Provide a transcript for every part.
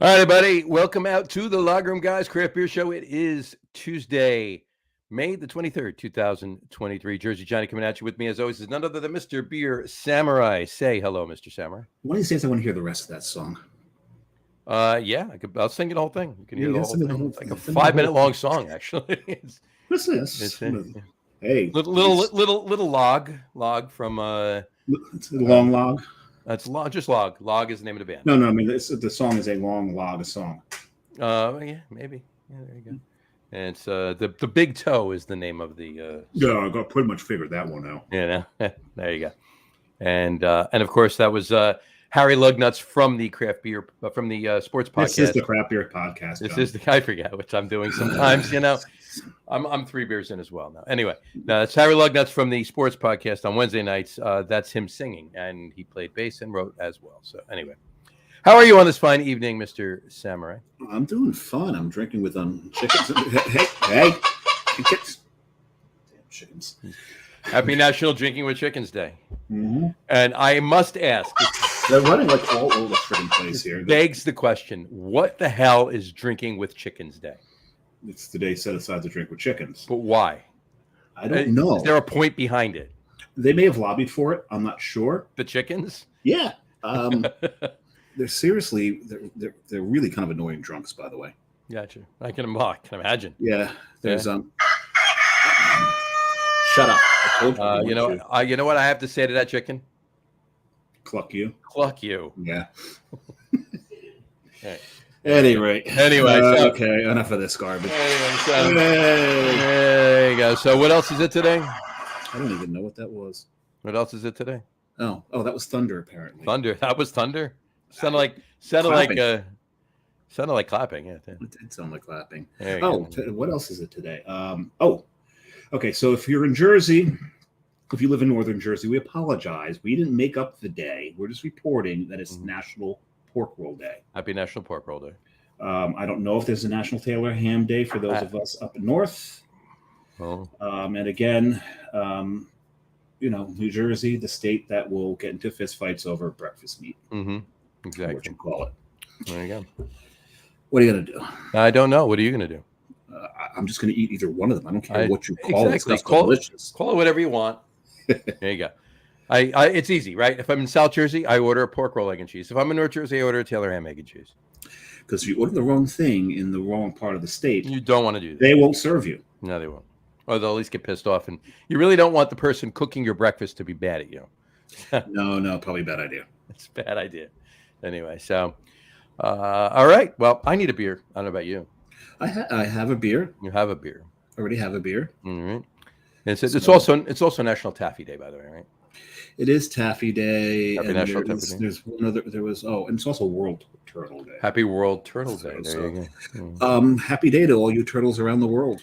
All right, everybody. Welcome out to the Log Room Guys Craft Beer Show. It is Tuesday, May the 23rd, 2023. Jersey Johnny coming at you. With me, as always, is none other than Mr. Beer Samurai. Say hello, Mr. Samurai. One of these days, I want to hear the rest of that song. Yeah, I'll sing you the whole thing. You can hear the whole sing thing. the It's like whole a thing. 5-minute long song, actually. What's this? Yeah. Hey, little log from it's a long log. That's just log. Log is the name of the band. No. I mean, the song is a long log, a song. Yeah, maybe. Yeah, there you go. And it's the Big Toe is the name of the. Yeah, I got pretty much figured that one out. Yeah, there you go. And of course that was Harry Lugnuts from the craft beer from the sports podcast. This is the craft beer podcast. This is I forget, which I'm doing sometimes. I'm 3 beers in as well now. Anyway, that's Harry Lugnuts from the sports podcast on Wednesday nights. That's him singing, and he played bass and wrote as well. So anyway, how are you on this fine evening, Mr. Samurai? I'm doing fun. I'm drinking with chickens. Hey, chickens. Damn chickens. Happy National Drinking with Chickens Day. Mm-hmm. And I must ask, they're running like all over the freaking place here. Begs the question: what the hell is Drinking with Chickens Day? It's the day set aside to drink with chickens. But why? I don't know. Is there a point behind it? They may have lobbied for it. I'm not sure. The chickens? Yeah. They're seriously, they're really kind of annoying drunks, by the way. Gotcha. I can imagine. Yeah. There's Shut up. You know what I have to say to that chicken? Cluck you. Cluck you. Yeah. Right. Anyway, okay. Enough of this garbage. There you go. So, what else is it today? I don't even know what that was. What else is it today? Oh, that was thunder. Apparently, thunder. That was thunder. Sounded like clapping. Yeah, it did sound like clapping. What else is it today? Okay. So if you're in Jersey, if you live in northern Jersey, we apologize. We didn't make up the day. We're just reporting that it's National Pork Roll Day. Happy National Pork Roll Day. I don't know if there's a National Taylor Ham Day for those of us up north. Oh. And again, New Jersey, the state that will get into fistfights over breakfast meat. Mm-hmm. Exactly. What you call it. There you go. What are you going to do? I don't know. What are you going to do? I'm just going to eat either one of them. I don't care what you call exactly. it. It's delicious. Call it whatever you want. There you go. It's easy, right? If I'm in South Jersey, I order a pork roll, egg, and cheese. If I'm in North Jersey, I order a Taylor ham, egg, and cheese. Because if you order the wrong thing in the wrong part of the state, you don't want to do that. They won't serve you. No, they won't. Or they'll at least get pissed off. And you really don't want the person cooking your breakfast to be bad at you. No, probably a bad idea. It's a bad idea. Anyway, so, all right. Well, I need a beer. I don't know about you. I have a beer. You have a beer. I already have a beer. All right. And it's also National Taffy Day, by the way, right? It is Taffy Day. Happy National Taffy Day. There's one other. There was and it's also World Turtle Day. Happy World Turtle Day. There you go. Happy day to all you turtles around the world.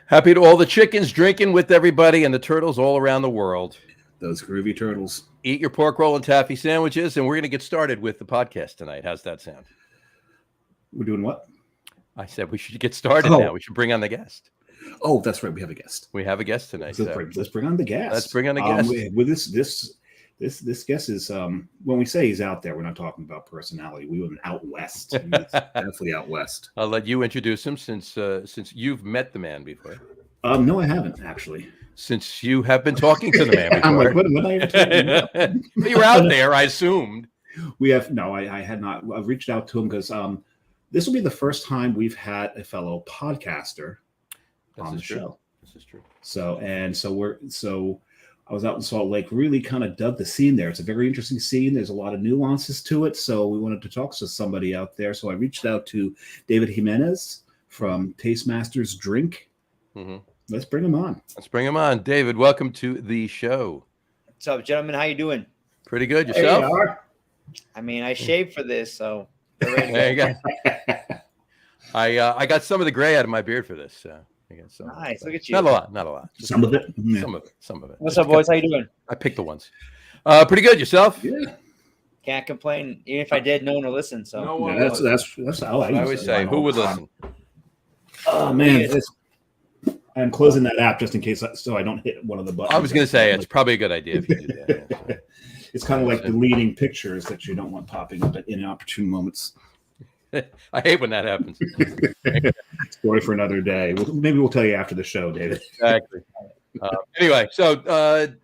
Happy to all the chickens drinking with everybody and the turtles all around the world. Those groovy turtles. Eat your pork roll and taffy sandwiches, and we're going to get started with the podcast tonight. How's that sound? We're doing what? I said we should get started now. We should bring on the guest. Oh, that's right. We have a guest. We have a guest tonight. Let's bring on the guest. Let's bring on the guest. With this guest is when we say he's out there, we're not talking about personality. We went out west. Definitely out west. I'll let you introduce him since you've met the man before. No, I haven't actually. Since you have been talking to the man before. I'm like, what I even talking about? You were out there, I assumed. I had not. I've reached out to him because this will be the first time we've had a fellow podcaster on the show. This is true. So I was out in Salt Lake, really kind of dug the scene there. It's a very interesting scene. There's a lot of nuances to it. So we wanted to talk to somebody out there. So I reached out to David Jimenez from Tastemaster's Drink. Mm-hmm. Let's bring him on. David, welcome to the show. What's up, gentlemen? How you doing? Pretty good. Yourself? I mean, I shaved for this, so there you go. I got some of the gray out of my beard for this. Nice. Look at you. Not a lot. Just some of it. Yeah. Some of it. What's up, boys? How you doing? I picked the ones. Pretty good. Yourself? Yeah. Can't complain. Even if I did, no one will listen. So no one that's how I always say. Who would listen? Oh man, I'm closing that app just in case, so I don't hit one of the buttons. I was going to say it's probably a good idea if you do that. Yeah. It's kind of like deleting pictures that you don't want popping up at inopportune moments. I hate when that happens. Story for another day. Maybe we'll tell you after the show, David. Exactly. Anyway, so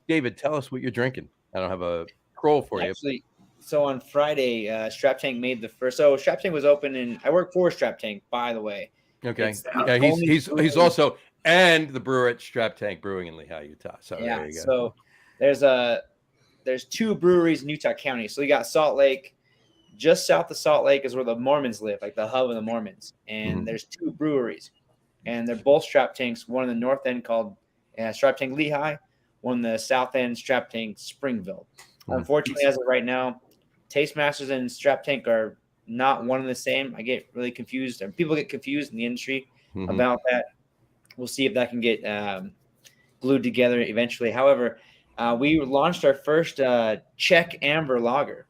David, tell us what you're drinking. I don't have a scroll for you. Actually, so on Friday, Strap Tank made the first. So Strap Tank was open, and I work for Strap Tank, by the way. Okay. It's Yeah, he's also and the brewer at Strap Tank Brewing in Lehi, Utah. So yeah. there you go. So there's 2 breweries in Utah County. So you got Salt Lake. Just south of Salt Lake is where the Mormons live, like the hub of the Mormons. And there's 2 breweries, and they're both Strap Tanks. One in the north end called Strap Tank Lehi, one in the south end Strap Tank Springville. Unfortunately, as of right now, Taste Masters and Strap Tank are not one and the same. I get really confused, and people get confused in the industry about that. We'll see if that can get glued together eventually. However, we launched our first Czech Amber Lager.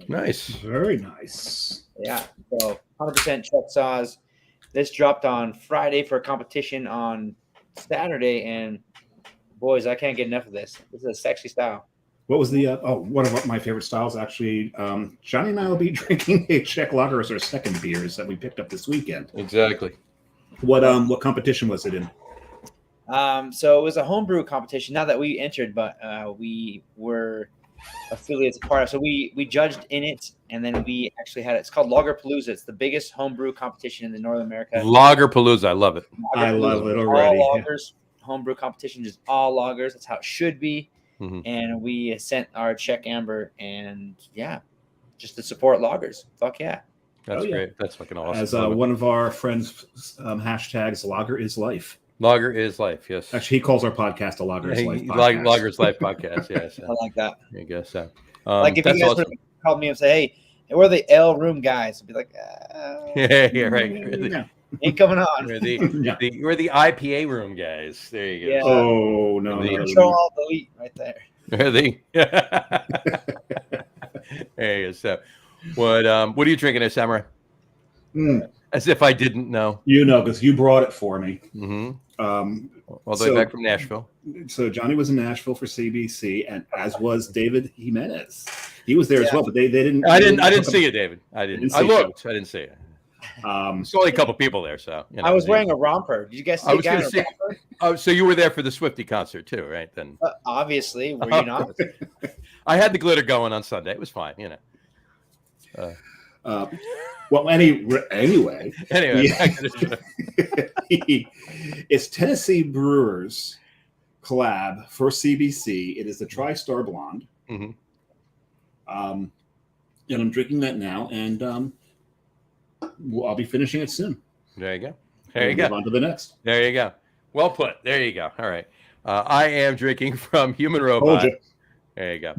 Nice. Very nice. Yeah. So 100% Czech saws. This dropped on Friday for a competition on Saturday, and boys, I can't get enough of this. This is a sexy style. What was the one of my favorite styles actually? Johnny and I will be drinking a Czech lager as our second beers that we picked up this weekend. Exactly. What competition was it in? So it was a homebrew competition. Not that we entered, but we were affiliates part of. So we judged in it, and then we actually had it. It's called Lagerpalooza. It's the biggest homebrew competition in the North America. Lagerpalooza, I love it. I love it already. All lagers. Homebrew competition, just all lagers. That's how it should be. And we sent our Czech Amber, and yeah, just to support lagers. Fuck yeah. That's great. That's fucking awesome. As one of our friends hashtags, lager is life. Lager is life, yes. Actually, he calls our podcast a Lager is Life podcast. Lager is Life podcast, yes. I like that. I guess so. Like if you guys would have called me and say, hey, we're the L Room guys, I'd be like, yeah, right. Ain't coming on. We're the IPA room guys. There you go. Yeah. Oh, no. Control all delete right there. There you go. So, what are you drinking there, Samurai? As if I didn't know. You know, because you brought it for me. All the way back from Nashville. So Johnny was in Nashville for CBC, and as was David Jimenez. He was there as well, but they didn't. I didn't see you, David. I didn't. I looked. I didn't see you. There's only a couple people there, so I was wearing a romper. Did you guys see a guy in a romper? Oh, so you were there for the Swiftie concert too, right? Then obviously, were you not? I had the glitter going on Sunday. It was fine, you know. Well, anyway, it's Tennessee Brewers collab for CBC. It is the TriStar Blonde, and I'm drinking that now, and I'll be finishing it soon. There you go. There you go. Move on to the next. There you go. Well put. There you go. All right. I am drinking from Human Robot. There you go.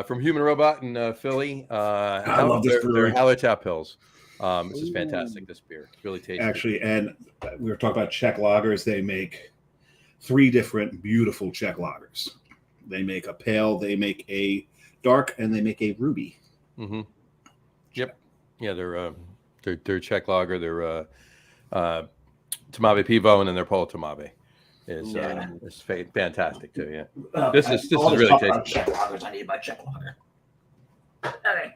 From Human Robot in Philly. I love this brewery. They're Hallertau Pills. This is fantastic, this beer. It's really tasty. Actually, and we were talking about Czech lagers. They make 3 different beautiful Czech lagers. They make a pale, they make a dark, and they make a ruby. Yep. Yeah, they're Czech lager. They're Tomave Pivo, and then their Polo Tomave is fantastic too. Yeah, this is really tasty. Czech lagers. I need my Czech lager. Okay.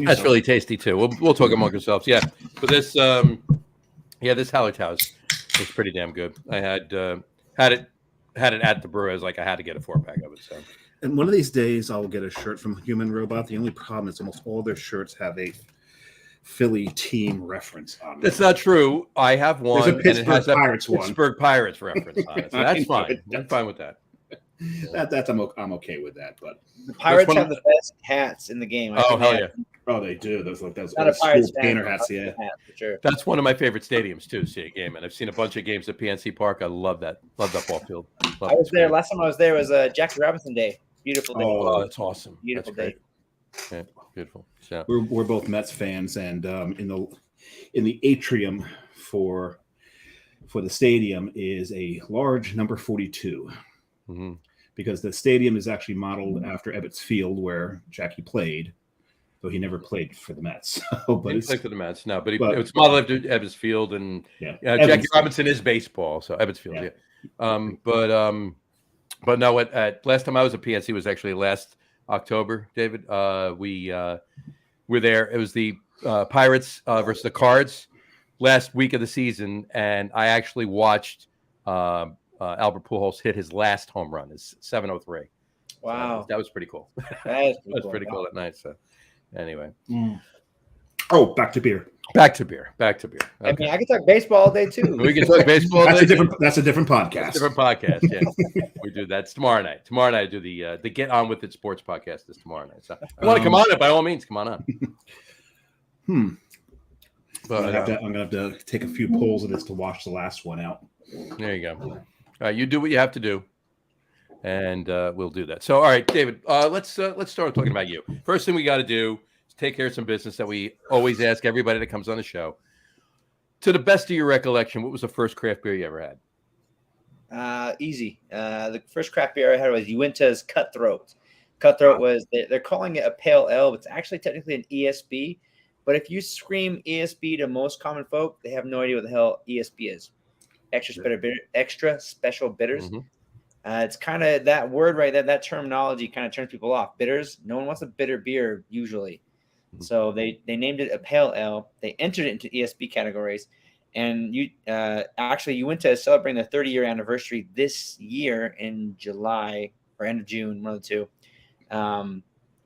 That's really tasty too. We'll talk among ourselves. Yeah, but this this Hallertau is pretty damn good. I had it at the brewer. I was like, I had to get a 4-pack of it. So, and one of these days I'll get a shirt from Human Robot. The only problem is almost all their shirts have a Philly team reference on it. That's not true. I have one. There's a Pittsburgh Pirates one. Pittsburgh Pirates reference on it. So that's fine. I'm fine with that. That's I'm okay with that. But the Pirates have the best hats in the game. Oh hell yeah! Oh, they do. Those not a Pirates painter hats. Yeah, for sure. That's one of my favorite stadiums too. To see a game, and I've seen a bunch of games at PNC Park. I love that. Love that ball field. I was there last time I was there was Jackie Robinson Day. Beautiful day. Oh, that's awesome. Beautiful day. Yeah, beautiful. So we're both Mets fans, and in the atrium for the stadium is a large number 42. Because the stadium is actually modeled after Ebbets Field, where Jackie played, though he never played for the Mets. But he played for the Mets, no. But it's modeled after Ebbets Field, and Jackie Robinson is baseball, so Ebbets Field, yeah. But no, at last time I was at PNC was actually last October, David. were there. It was the Pirates versus the Cards last week of the season, and I actually watched Albert Pujols hit his last home run, his 703. Wow. So that was pretty cool. That is That was pretty cool that night. So anyway. Oh, back to beer. Back to beer. Okay. I mean, I can talk baseball all day too. We can talk baseball. That's a different podcast. That's a different podcast. Yeah, we do that. It's tomorrow night. Tomorrow night, I do the Get On With It Sports podcast. Is tomorrow night. So if you want to come on it, by all means, come on on. But I'm gonna have to take a few pulls of this to wash the last one out. there you go. All right, you do what you have to do, and we'll do that. So, all right, David, let's start talking about you. First thing we got to do is take care of some business that we always ask everybody that comes on the show. To the best of your recollection, what was the first craft beer you ever had? Easy. The first craft beer I had was Uinta's Cutthroat. Cutthroat was they're calling it a pale ale, but it's actually technically an ESB. But if you scream ESB to most common folk, they have no idea what the hell ESB is. Extra special bitters. Mm-hmm. It's kind of that word right there. That terminology kind of turns people off. Bitters. No one wants a bitter beer usually. Mm-hmm. So they named it a pale ale. They entered it into ESB categories. And Uinta is celebrating their 30-year anniversary this year in July or end of June, one of the two. But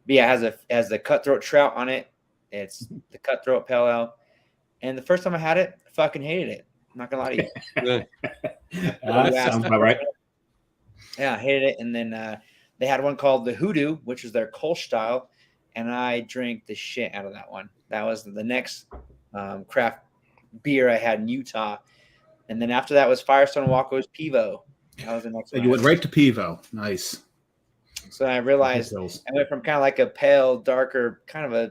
yeah, it has the Cutthroat Trout on it. It's the Cutthroat Pale Ale. And the first time I had it, I fucking hated it. I'm not going to lie to you. That sounds about right. Yeah, I hated it. And then they had one called the Hoodoo, which is their Kolsch style. And I drank the shit out of that one. That was the next craft beer I had in Utah. And then after that was Firestone Walko's Pivo. That was the next one. You went right to Pivo. Nice. So I realized I went from kind of like a pale, darker, kind of a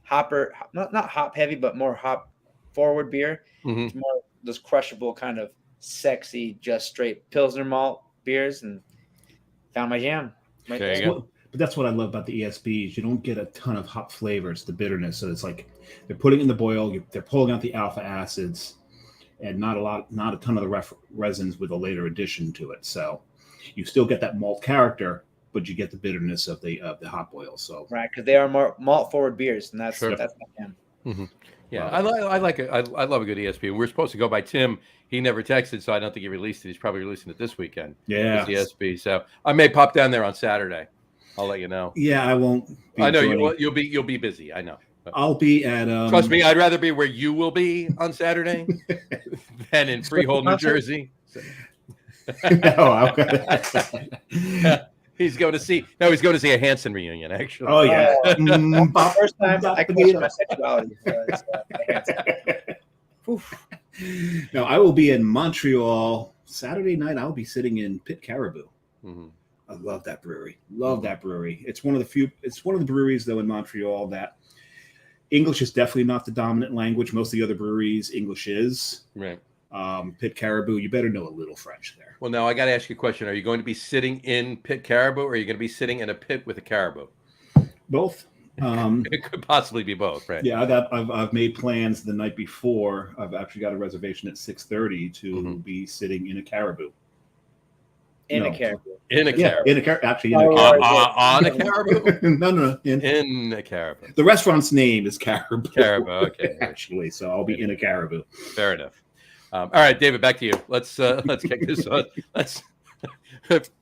hopper, not hop heavy, but more hop forward beer. Mm-hmm. It's more those crushable kind of sexy, just straight Pilsner malt beers, and found my jam. Right there you go. But that's what I love about the ESBs. You don't get a ton of hop flavors, the bitterness. So it's like they're putting it in the boil, they're pulling out the alpha acids, and not a ton of the resins with a later addition to it. So you still get that malt character, but you get the bitterness of the hop oil. So right, because they are more malt forward beers, and that's my jam. Mm-hmm. Yeah, I like it. I love a good ESP. We're supposed to go by Tim. He never texted, so I don't think he released it. He's probably releasing it this weekend. Yeah, ESP. So I may pop down there on Saturday. I'll let you know. Yeah, I won't. I know you'll be busy. I know. I'll be at. Trust me, I'd rather be where you will be on Saturday than in Freehold, New Jersey. No, He's going to see a Hanson reunion, actually. Oh yeah. First time I questioned my sexuality. No, I will be in Montreal Saturday night. I'll be sitting in Pit Caribou. Mm-hmm. I love that brewery. It's one of the breweries though in Montreal that English is definitely not the dominant language. Most of the other breweries, English is. Right. Pit Caribou, you better know a little French there. Well, now I got to ask you a question. Are you going to be sitting in Pit Caribou, or are you going to be sitting in a pit with a caribou? Both. It could possibly be both, right? Yeah, I've made plans the night before. I've actually got a reservation at 6:30 to be sitting in a caribou. In a caribou. In a caribou. Actually, in a caribou. On a caribou? No. In a caribou. The restaurant's name is Caribou. Caribou, okay. Actually, so I'll be in a caribou. Fair enough. All right, David, back to you. Let's kick this on.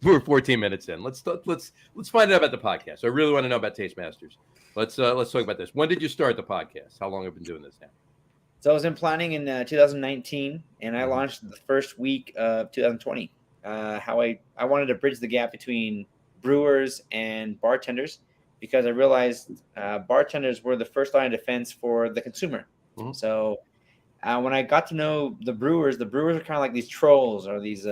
We're 14 minutes in. Let's find out about the podcast. I really want to know about Taste Masters. Let's talk about this. When did you start the podcast? How long have you been doing this now? So I was in planning in 2019, and I launched the first week of 2020. How I wanted to bridge the gap between brewers and bartenders, because I realized bartenders were the first line of defense for the consumer. Mm-hmm. So when I got to know the brewers are kind of like these trolls or these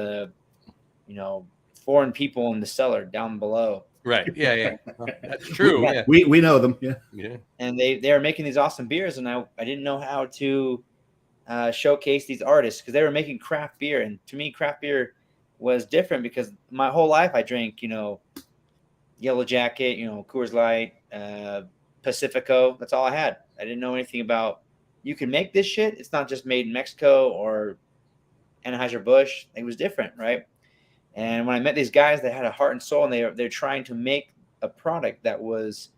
foreign people in the cellar down below. Right. Yeah. That's true. Yeah. We know them. Yeah. And they are making these awesome beers, and I didn't know how to showcase these artists, because they were making craft beer, and to me, craft beer was different because my whole life I drank, Yellow Jacket, Coors Light, Pacifico. That's all I had. I didn't know anything about you can make this shit. It's not just made in Mexico or Anheuser-Busch. It was different, right? And when I met these guys, they had a heart and soul, and they're trying to make a product that was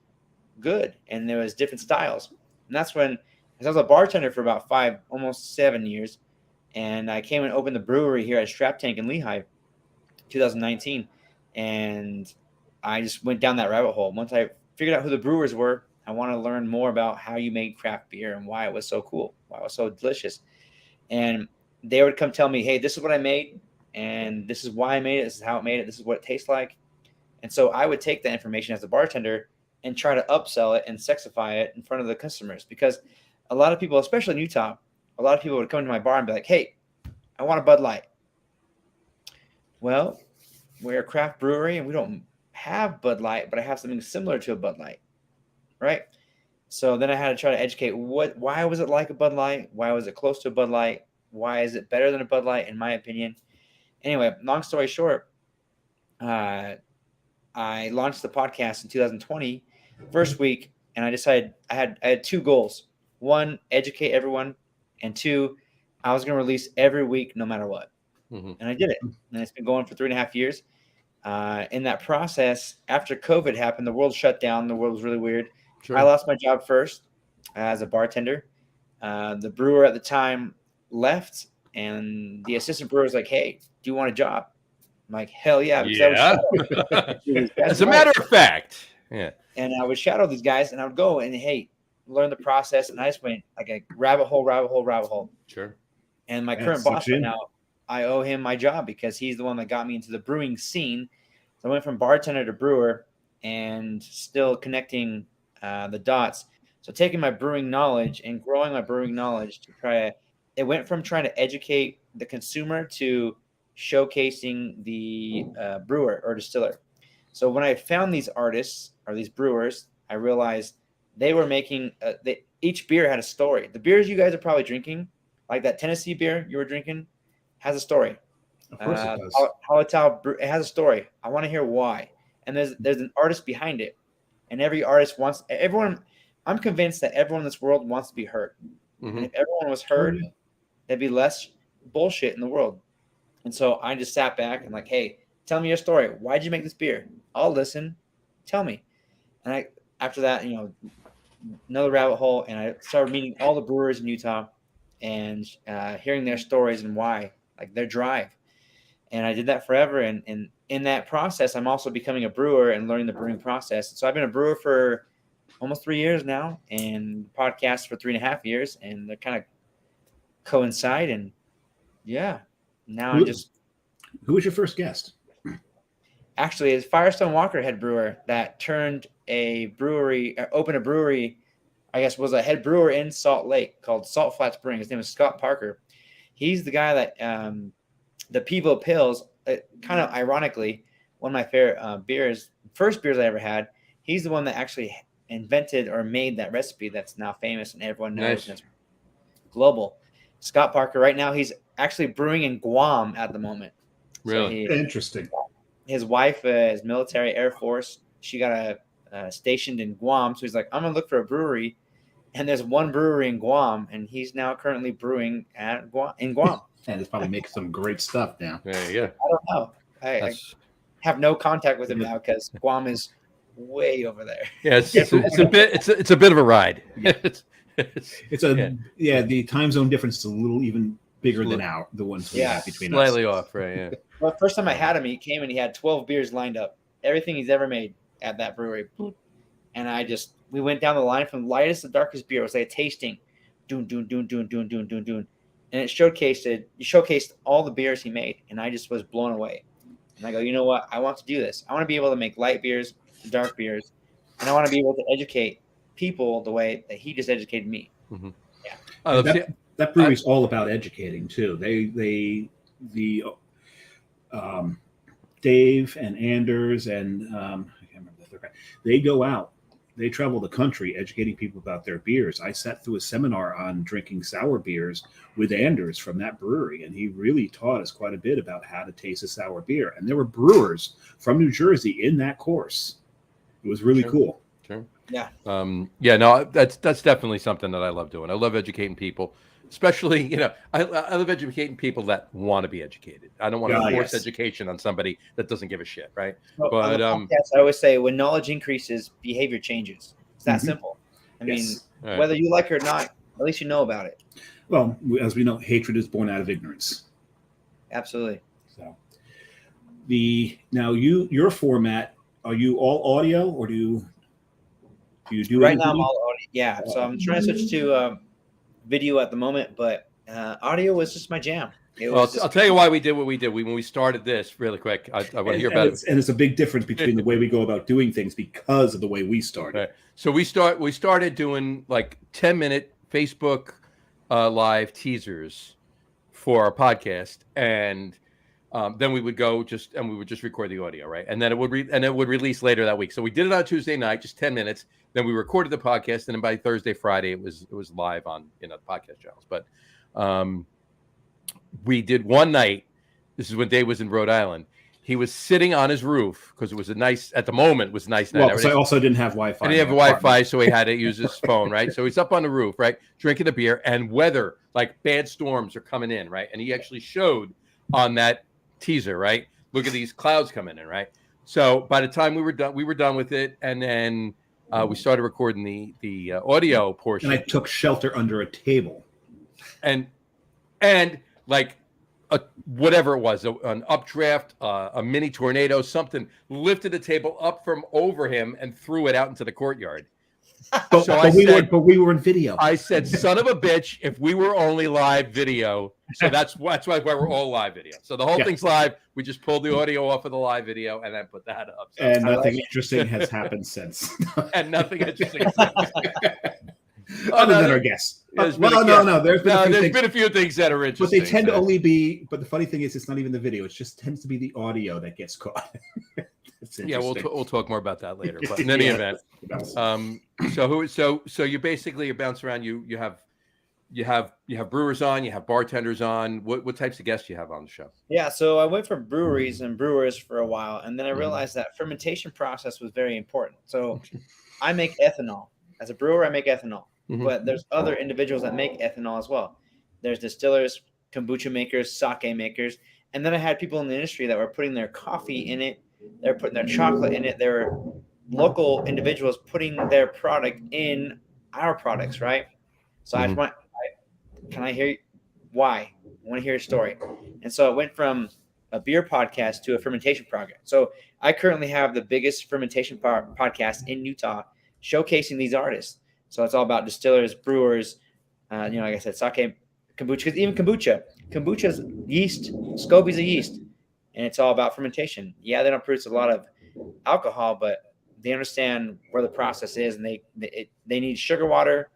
good, and there was different styles. And that's when, because I was a bartender for about almost 7 years, and I came and opened the brewery here at Strap Tank in Lehi, 2019, and I just went down that rabbit hole. Once I figured out who the brewers were, I wanted to learn more about how you made craft beer and why it was so cool, why it was so delicious. And they would come tell me, hey, this is what I made, and this is why I made it, this is how it made it, this is what it tastes like. And so I would take that information as a bartender and try to upsell it and sexify it in front of the customers. Because a lot of people, especially in Utah, a lot of people would come to my bar and be like, hey, I want a Bud Light. Well, we're a craft brewery and we don't have Bud Light, but I have something similar to a Bud Light, right? So then I had to try to educate why was it like a Bud Light? Why was it close to a Bud Light? Why is it better than a Bud Light, in my opinion? Anyway, long story short, I launched the podcast in 2020, first week, and I decided I had two goals. One, educate everyone, and two, I was going to release every week no matter what. Mm-hmm. And I did it. And it's been going for 3.5 years. In that process, after COVID happened, the world shut down. The world was really weird. Sure. I lost my job first as a bartender. The brewer at the time left, and the assistant brewer was like, hey, do you want a job? I'm like, hell yeah. Yeah. As a matter of fact. Yeah. And I would shadow these guys, and I would go and, hey, learn the process. And I just went like a rabbit hole. Sure. And my current boss right now, I owe him my job because he's the one that got me into the brewing scene. So I went from bartender to brewer and still connecting the dots. So taking my brewing knowledge and growing my brewing knowledge it went from trying to educate the consumer to showcasing the brewer or distiller. So when I found these artists or these brewers, I realized they were making each beer had a story. The beers you guys are probably drinking, like that Tennessee beer you were drinking, has a story. Of course it does. Hallertau, it has a story. I want to hear why. And there's an artist behind it. And every artist I'm convinced that everyone in this world wants to be heard. Mm-hmm. And if everyone was heard, there'd be less bullshit in the world. And so I just sat back and like, hey, tell me your story. Why'd you make this beer? I'll listen. Tell me. And after that, another rabbit hole, and I started meeting all the brewers in Utah and hearing their stories and why, like their drive. And I did that forever. And in that process, I'm also becoming a brewer and learning the brewing process. So I've been a brewer for almost 3 years now, and podcast for 3.5 years, and they're kind of coincide. And yeah, now Who was your first guest? Actually, it's Firestone Walker, head brewer, that turned opened a brewery, I guess was a head brewer in Salt Lake called Salt Flats Brewing. His name is Scott Parker. He's the guy that the Pivo Pills, kind of ironically, one of my favorite first beers I ever had. He's the one that actually invented or made that recipe that's now famous and everyone knows. Nice. And it's global. Scott Parker, right now, he's actually brewing in Guam at the moment. Really? So Interesting. His wife is military, Air Force. She got stationed in Guam. So he's like, I'm going to look for a brewery. And there's one brewery in Guam, and he's now currently brewing in Guam. And it's probably making some great stuff now. There you go. I don't know. I have no contact with him now because Guam is way over there. Yeah, it's a bit of a ride. Yeah. The time zone difference is a little even bigger than the ones we have between us. Slightly off, right? Yeah. Well, the first time I had him, he came and he had 12 beers lined up, everything he's ever made at that brewery. And we went down the line from lightest to darkest beer. It was like a tasting, doon. And it showcased all the beers he made, and I just was blown away. And I go, you know what? I want to do this. I want to be able to make light beers, dark beers, and I want to be able to educate people the way that he just educated me. Mm-hmm. Yeah. That brewery's all about educating too. Dave and Anders and I can't remember the third guy. They go out. They travel the country educating people about their beers. I sat through a seminar on drinking sour beers with Anders from that brewery, and he really taught us quite a bit about how to taste a sour beer. And there were brewers from New Jersey in that course. It was really cool. Sure. Yeah. That's definitely something that I love doing. I love educating people, especially, I love educating people that want to be educated. I don't want to force education on somebody that doesn't give a shit, right? But on the podcast, I always say when knowledge increases, behavior changes. that simple. I mean, Right. whether you like it or not, at least you know about it. Well, as we know, hatred is born out of ignorance. Absolutely. So your format, are you all audio or do you do Right any now I'm video? all audio. Yeah. So I'm trying to switch to video at the moment, but audio was just my jam. Well, I'll tell you why we did what we did. When we started this, really quick, I want to hear about it. And it's a big difference between the way we go about doing things because of the way we started. Right. So we started doing like 10-minute Facebook live teasers for our podcast, and then we would just record the audio, right? And then it would release later that week. So we did it on Tuesday night, just 10 minutes. Then we recorded the podcast, and then by Thursday, Friday, it was live on the podcast channels. But we did one night. This is when Dave was in Rhode Island. He was sitting on his roof because it was at the moment was a nice night. Well, because I also didn't have Wi-Fi. And he didn't have Wi-Fi, so he had to use his phone, right? So he's up on the roof, right, drinking a beer, and weather, like bad storms are coming in, right? And he actually showed on that teaser, right? Look at these clouds coming in, right? So by the time we were done with it, and then we started recording the audio portion. And I took shelter under a table. And like whatever it was, an updraft, a mini tornado, something lifted the table up from over him and threw it out into the courtyard. But we were in video. I said, son of a bitch, if we were only live video. So that's why we're all live video. So the whole thing's live. We just pulled the audio off of the live video and then put that up. So and nothing interesting has happened since. And nothing interesting has happened. Other than our guests. There's been a few things that are interesting. But they tend to only be, but the funny thing is it's not even the video. It just tends to be the audio that gets caught. Yeah, we'll talk more about that later. But in any event, so you basically bounce around. You have brewers on, you have bartenders on. What types of guests do you have on the show? Yeah, so I went for breweries and brewers for a while, and then I realized that fermentation process was very important. So I make ethanol. As a brewer, I make ethanol. But there's other individuals that make ethanol as well. There's distillers, kombucha makers, sake makers, and then I had people in the industry that were putting their coffee in it. They're putting their chocolate in it. There were local individuals putting their product in our products, right? So can I hear why? I want to hear your story. And so it went from a beer podcast to a fermentation project. So I currently have the biggest fermentation podcast in Utah, showcasing these artists. So it's all about distillers, brewers, like I said, sake, kombucha. Because even kombucha's yeast, SCOBY's a yeast, and it's all about fermentation. Yeah, they don't produce a lot of alcohol, but they understand where the process is, and they need sugar water.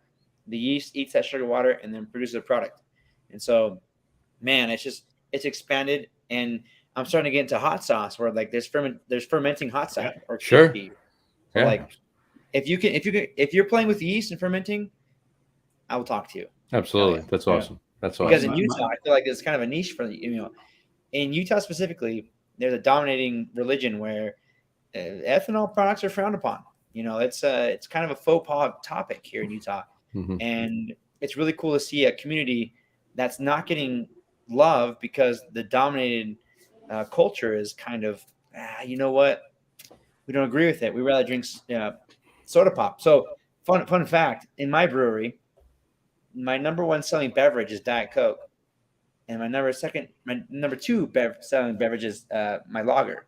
The yeast eats that sugar water and then produces a product. And so, man, it's expanded, and I'm starting to get into hot sauce where like there's fermenting hot sauce or sure. So like if you're playing with yeast and fermenting, I will talk to you. Absolutely. That's awesome. That's awesome. Because in Utah, I feel like it's kind of a niche for in Utah specifically, there's a dominating religion where ethanol products are frowned upon. It's kind of a faux pas topic here in Utah. And it's really cool to see a community that's not getting love because the dominated culture is kind of, you know what? We don't agree with it. We rather drink soda pop. So fun fact, in my brewery, my number one selling beverage is Diet Coke. And my number two selling beverage is my lager.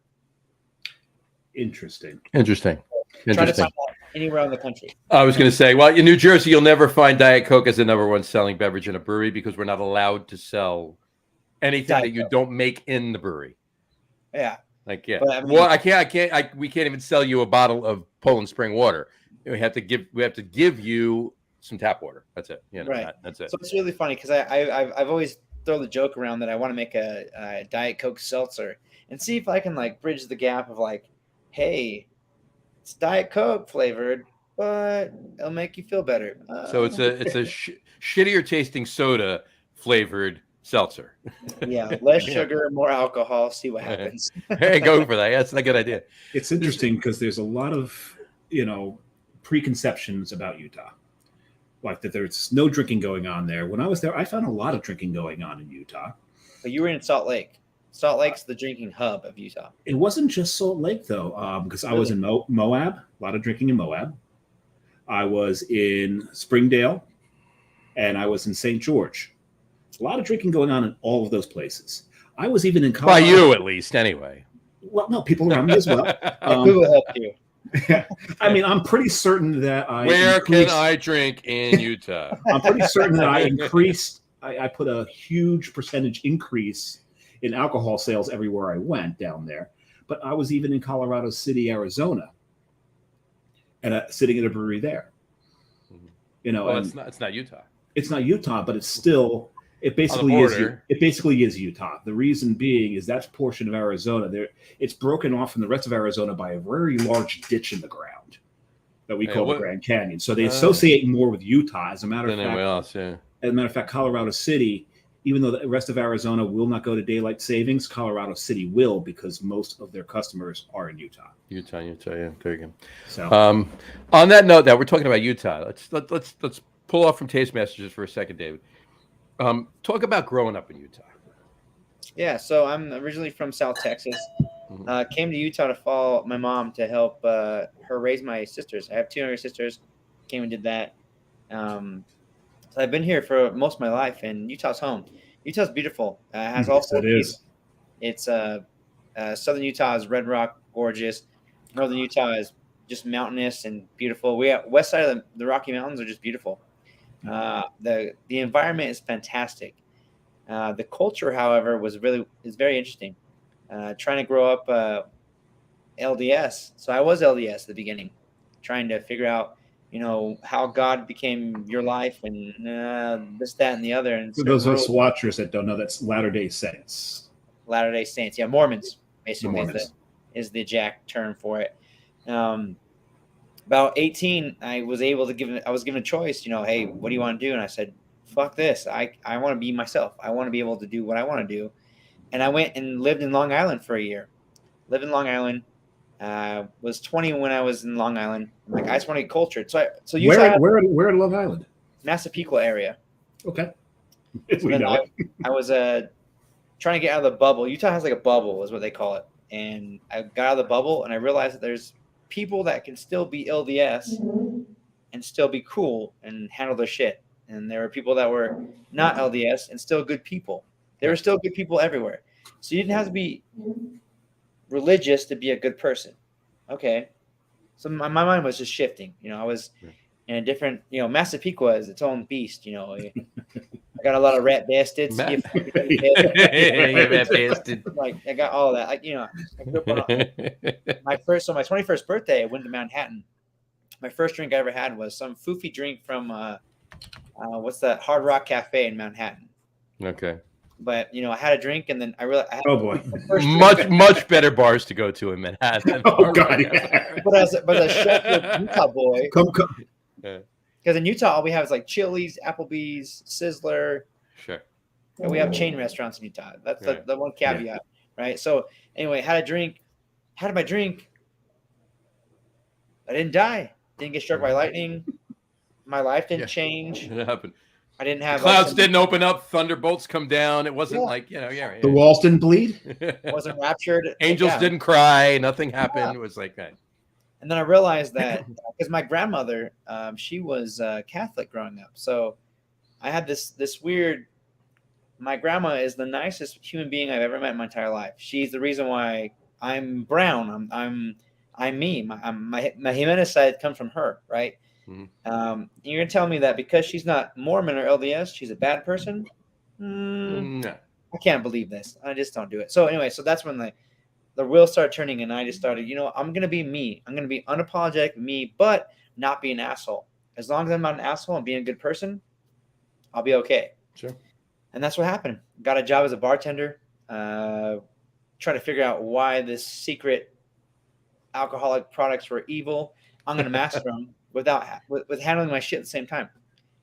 Interesting. Try to find that anywhere in the country. I was going to say, well, in New Jersey, you'll never find Diet Coke as the number one selling beverage in a brewery because we're not allowed to sell anything Diet that you Coke. Don't make in the brewery. Yeah. Like, yeah. But, we can't even sell you a bottle of Poland Spring water. We have to give you some tap water. That's it. Right. That's it. So it's really funny because I've always thrown the joke around that I want to make a Diet Coke seltzer and see if I can like bridge the gap of like, hey, it's Diet Coke flavored, but it'll make you feel better. So it's a shittier tasting soda flavored seltzer. Yeah, less sugar, more alcohol. See what happens. Hey, go for that. That's a good idea. It's interesting because there's a lot of preconceptions about Utah, like that there's no drinking going on there. When I was there, I found a lot of drinking going on in Utah. But you were in Salt Lake. Salt Lake's the drinking hub of Utah. It wasn't just Salt Lake, though, because I was in Moab, a lot of drinking in Moab. I was in Springdale, and I was in St. George. A lot of drinking going on in all of those places. I was even in By Colorado. you, at least, anyway. Well, no, people around me as well. Google helped you. I mean, I'm pretty certain that Where can I drink in Utah? I'm pretty certain that I increased. I put a huge percentage increase in alcohol sales everywhere I went down there. But I was even in Colorado City, Arizona, and sitting at a brewery there. You know, Well, and it's not Utah. it's not Utah, but it's still. It basically is. It basically is Utah. The reason being is that portion of Arizona there. It's broken off from the rest of Arizona by a very large ditch in the ground that we call the Grand Canyon. So they associate more with Utah. As a matter of fact, as a matter of fact, Colorado City, even though the rest of Arizona will not go to daylight savings, Colorado City will, because most of their customers are in Utah. Utah, yeah, there you go. So, on that note, that we're talking about Utah. Let's pull off from taste messages for a second, David. Talk about growing up in Utah. Yeah, so I'm originally from South Texas. Came to Utah to follow my mom to help her raise my sisters. I have 2 younger sisters. Came and did that. So I've been here for most of my life, and Utah's home. Utah's beautiful. It has all yes, it is. It's southern Utah is red rock, gorgeous. Northern Utah is just mountainous and beautiful. We have west side of the Rocky Mountains are just beautiful. The environment is fantastic. The culture, however, is very interesting. Trying to grow up LDS. So I was LDS at the beginning, trying to figure out, how God became your life and this, that, and the other. And for those of us watchers that don't know, that's Latter-day Saints. Latter-day Saints, yeah, Mormons basically is the exact term for it. About 18, I was given a choice. Hey, what do you want to do? And I said, fuck this. I want to be myself. I want to be able to do what I want to do. And I went and lived in Long Island for a year. Lived in Long Island. Was 20 when I was in Long Island. I'm like, I just want to get cultured. So Utah, where in Long Island? Massapequa area. Okay. So I was trying to get out of the bubble. Utah has like a bubble, is what they call it. And I got out of the bubble, and I realized that there's people that can still be LDS and still be cool and handle their shit. And there were people that were not LDS and still good people. There were still good people everywhere. So you didn't have to be religious to be a good person. Okay. So my mind was just shifting. I was in a different, Massapequa is its own beast. I got a lot of rat bastards. Rat bastard. Like, I got all that. I grew up on my 21st birthday, I went to Manhattan. My first drink I ever had was some foofy drink from what's that, Hard Rock Cafe in Manhattan. Okay. But I had a drink, and then I realized, oh boy, much better bars to go to in Manhattan. Oh god, yeah. But as a sheltered Utah boy, come. Because in Utah, all we have is like Chili's, Applebee's, Sizzler. Sure. And we have chain restaurants in Utah. That's the one caveat, right? So anyway, had my drink. I didn't die. Didn't get struck by lightning. My life didn't change. It happened. I didn't have clouds didn't open up, thunderbolts come down. It wasn't like the walls didn't bleed. Wasn't raptured. Angels didn't cry. Nothing happened. It was like that. And then I realized that because my grandmother, she was Catholic growing up, so I had this weird. My grandma is the nicest human being I've ever met in my entire life. She's the reason why I'm brown. I'm me. My Jimenez side comes from her, right? Mm-hmm. You're gonna tell me that because she's not Mormon or LDS, she's a bad person? No. I can't believe this. I just don't do it. So anyway, so that's when the wheels started turning, and I just started. I'm gonna be me. I'm gonna be unapologetic me, but not be an asshole. As long as I'm not an asshole and being a good person, I'll be okay. Sure. And that's what happened. Got a job as a bartender. Trying to figure out why this secret alcoholic products were evil. I'm gonna master them. With handling my shit at the same time.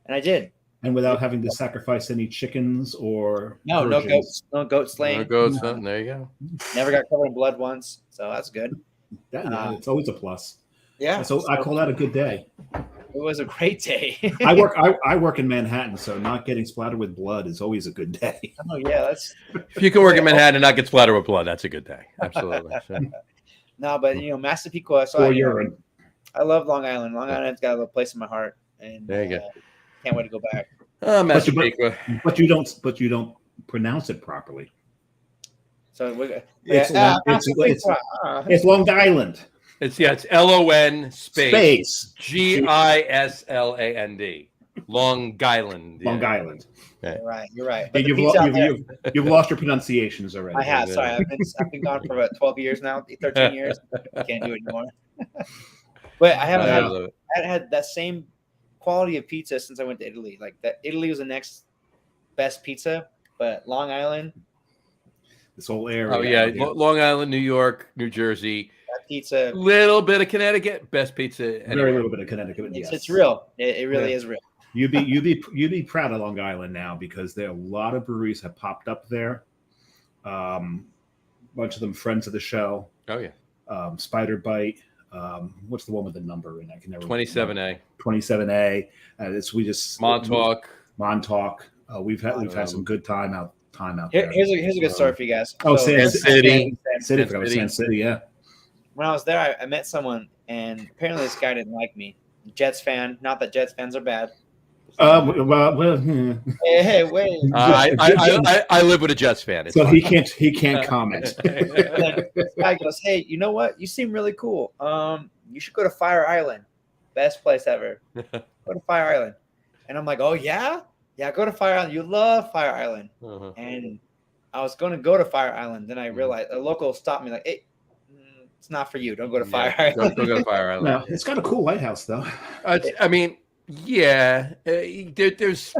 And I did. And without having to sacrifice any chickens or no goats, no goat slaying. No goats, there you go. Never got covered in blood once, so that's good. It's always a plus. Yeah. So I call that a good day. It was a great day. I work in Manhattan, so not getting splattered with blood is always a good day. Oh yeah, that's if you can work in Manhattan and not get splattered with blood, that's a good day. Absolutely. So. No, but Massapequa. So or urine. I love Long Island. Long Island's got a little place in my heart, and There you go. Can't wait to go back. Massapequa. But you don't pronounce it properly. So It's Long Island. It's LON Space GISLAND. Long Island. Long Island. You're right. But you've lost your pronunciations already. I have. Sorry, I've been gone for about 12 years now, 13 years. I can't do it anymore. But I haven't had that same quality of pizza since I went to Italy. Like that, Italy was the next best pizza, but Long Island. This whole area. Oh yeah, Long Island, New York, New Jersey. That pizza. Little bit of Connecticut, best pizza. Very little bit of Connecticut. Yes. It's real. It really is real. You'd be proud of Long Island now because there are a lot of breweries have popped up there. Bunch of them friends of the show. Oh yeah. Spider Bite. What's the one with the number in? I can never. 27A. 27A. We just Montauk. We've had some good time out there. Here's a good story for you guys. Oh, so, San City. San City. Yeah. When I was there, I met someone, and apparently this guy didn't like me. Jets fan. Not that Jets fans are bad. Hey, wait. I live with a Jets fan. It's so fine. he can't comment. This guy goes, "Hey, you know what? You seem really cool. You should go to Fire Island. Best place ever. Go to Fire Island." And I'm like, "Oh yeah, go to Fire Island. You love Fire Island." Uh-huh. And I was going to go to Fire Island. Then I realized a local stopped me like, "Hey, it's not for you. Don't go to Fire Island." Don't go to Fire Island. No, it's got a cool lighthouse though. I mean, yeah, there's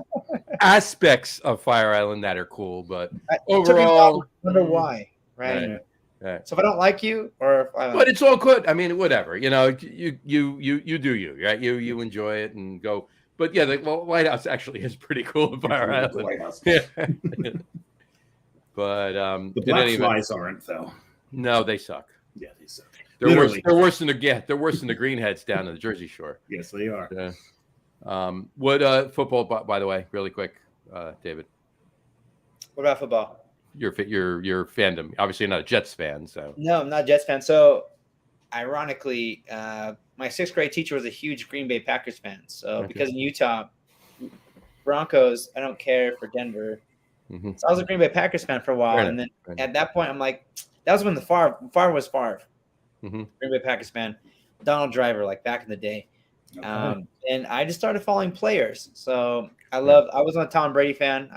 aspects of Fire Island that are cool, but overall, I wonder why, right? Right. So if I don't like you, or if but it's all good. I mean, whatever. You know, you do you, right? You enjoy it and go. But yeah, the lighthouse actually is pretty cool at Fire Island. Yeah. But the black flies aren't though. No, they suck. Yeah, they suck. They're worse than the greenheads down in the Jersey Shore. Yes, they are. Yeah. What football? By the way, really quick, David. What about football? Your fandom. Obviously, you're not a Jets fan, so no, I'm not a Jets fan. So, ironically, my 6th grade teacher was a huge Green Bay Packers fan. So, because in Utah, Broncos, I don't care for Denver. Mm-hmm. So I was a Green Bay Packers fan for a while, and then at that point, I'm like, that was when the Favre was Favre. Mm-hmm. Green Bay Packers fan, Donald Driver, like back in the day. And I just started following players. So I was a Tom Brady fan.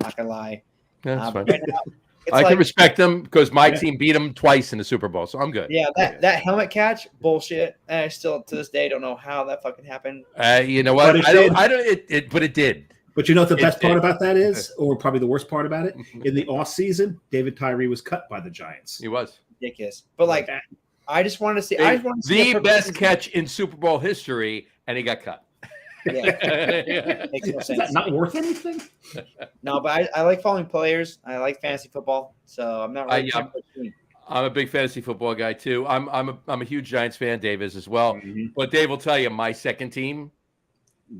Not gonna lie. Yeah, that's fine. Right now, I can respect them because my team beat them twice in the Super Bowl, so I'm good. Yeah, that helmet catch, bullshit. And I still to this day don't know how that fucking happened. You know what? But it did. But you know what the best part about that is, or probably the worst part about it? In the off season, David Tyree was cut by the Giants. He was ridiculous. But like, I just wanted to see. The best catch in Super Bowl history, and he got cut. Yeah. Makes no sense. Is that not worth anything? No, but I like following players. I like fantasy football, so I'm not really. I'm a big fantasy football guy too. I'm a huge Giants fan. Dave is as well. Mm-hmm. But Dave will tell you, my second team.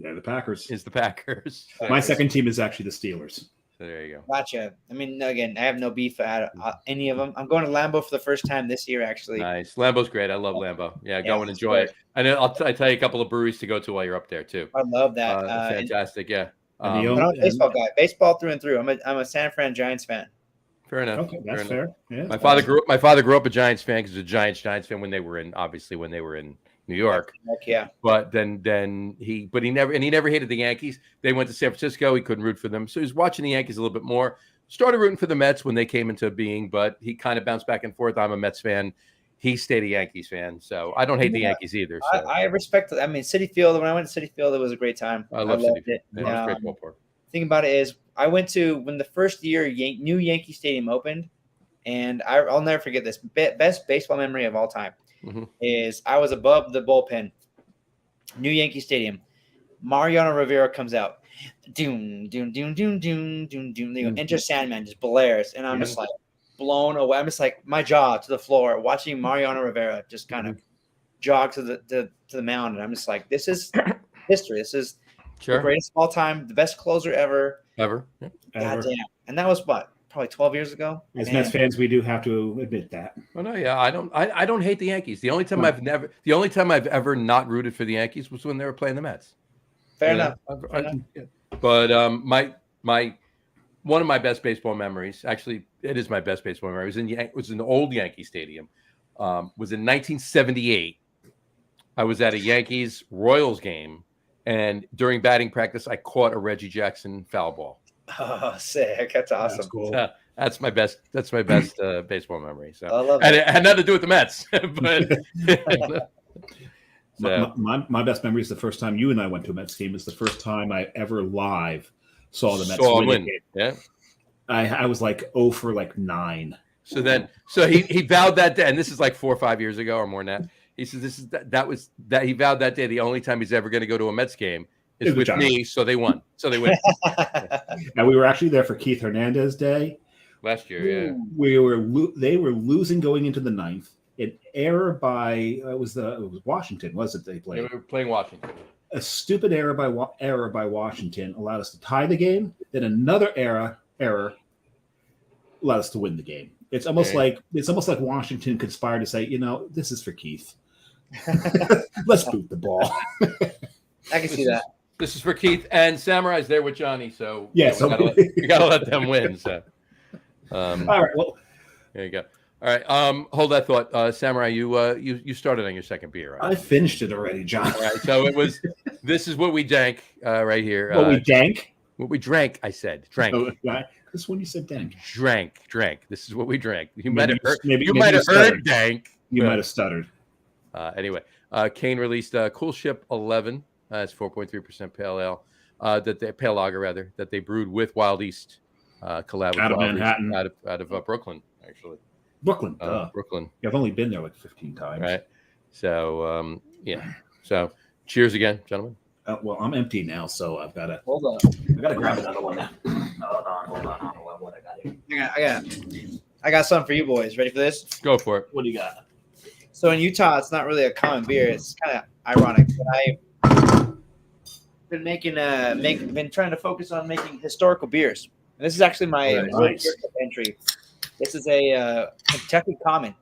Yeah, the Packers. Is the Packers. My second team is actually the Steelers. So there you go. Gotcha. I mean, again, I have no beef at any of them. I'm going to Lambeau for the first time this year, actually. Nice. Lambeau's great. I love Lambeau. Yeah, go and enjoy it. And I'll tell you a couple of breweries to go to while you're up there too. I love that. Fantastic. Yeah. I'm a baseball guy. Baseball through and through. I'm a San Fran Giants fan. Fair enough. Okay, that's fair. Yeah, my father grew up a Giants fan because he was a Giants fan when they were in New York. Yeah. But then he never hated the Yankees. They went to San Francisco. He couldn't root for them. So he was watching the Yankees a little bit more. Started rooting for the Mets when they came into being, but he kind of bounced back and forth. I'm a Mets fan. He stayed a Yankees fan. So I don't hate the Yankees either. So. I respect it. I mean, Citi Field, when I went to Citi Field, it was a great time. I loved it. Yeah, great ballpark. The thing about it is I went to when the first year new Yankee Stadium opened, and I'll never forget this. Best baseball memory of all time. Mm-hmm. Is I was above the bullpen, new Yankee Stadium. Mariano Rivera comes out, doom, doom, doom, doom, doom, doom, doom. Enter Sandman just blares, and I'm just like blown away. I'm just like my jaw to the floor, watching Mariano Rivera just kind of jog to the mound, and I'm just like, this is history. This is the greatest of all time, the best closer ever. Yeah. God damn. And that was what? probably 12 years ago. As Mets fans, we do have to admit that. Oh no, yeah, I don't hate the Yankees. The only time I've ever not rooted for the Yankees was when they were playing the Mets. Fair You know? enough. Yeah. But my one of my best baseball memories, actually, it is my best baseball memory. Was in the old Yankee Stadium. Was in 1978. I was at a Yankees Royals game, and during batting practice, I caught a Reggie Jackson foul ball. Oh, sick! That's awesome. That's cool. That's my best. That's my best baseball memory. So, I love and it. it had nothing to do with the Mets, but so, My best memory is the first time you and I went to a Mets game. It's the first time I ever live saw the Mets win. Yeah, I was like 0 for like 9. So he vowed that day, and this is like 4 or 5 years ago or more than that. He says he vowed that day the only time he's ever going to go to a Mets game is with me. So they won. So they win. Now we were actually there for Keith Hernandez Day Last year. Yeah, they were losing going into the 9th. An error by it was Washington, was it? They played. They were playing Washington. A stupid error by Washington allowed us to tie the game. Then another error allowed us to win the game. It's almost like Washington conspired to say, this is for Keith. Let's boot the ball. I can see that. This is for Keith, and Samurai's there with Johnny. So Yes, we gotta let them win. So, all right. Well, there you go. All right. Hold that thought, Samurai. You started on your second beer, right? I finished it already, John. All right. So it was. This is what we drank right here. What we drank? What we drank. I said drank. This one you said dank. Drank. This is what we drank. You Maybe might have heard. maybe You you might have heard stuttered. dank. You might have stuttered. Anyway, Kane released Cool Ship 11. It's 4.3% pale ale. Pale lager rather that they brewed with Wild East. Collab with Out of Wild Manhattan. East, out of Brooklyn, actually. Brooklyn. Brooklyn. Yeah, I've only been there like 15 times. Right. So yeah. So cheers again, gentlemen. Well, I'm empty now, so I've got to. Hold on. I got to grab another one now. Hold on. What I got here? I got something for you boys. Ready for this? Go for it. What do you got? So in Utah, it's not really a common beer. It's kind of ironic, but I've been trying to focus on making historical beers. And this is actually my Nice. beer cup entry. This is a Kentucky Common.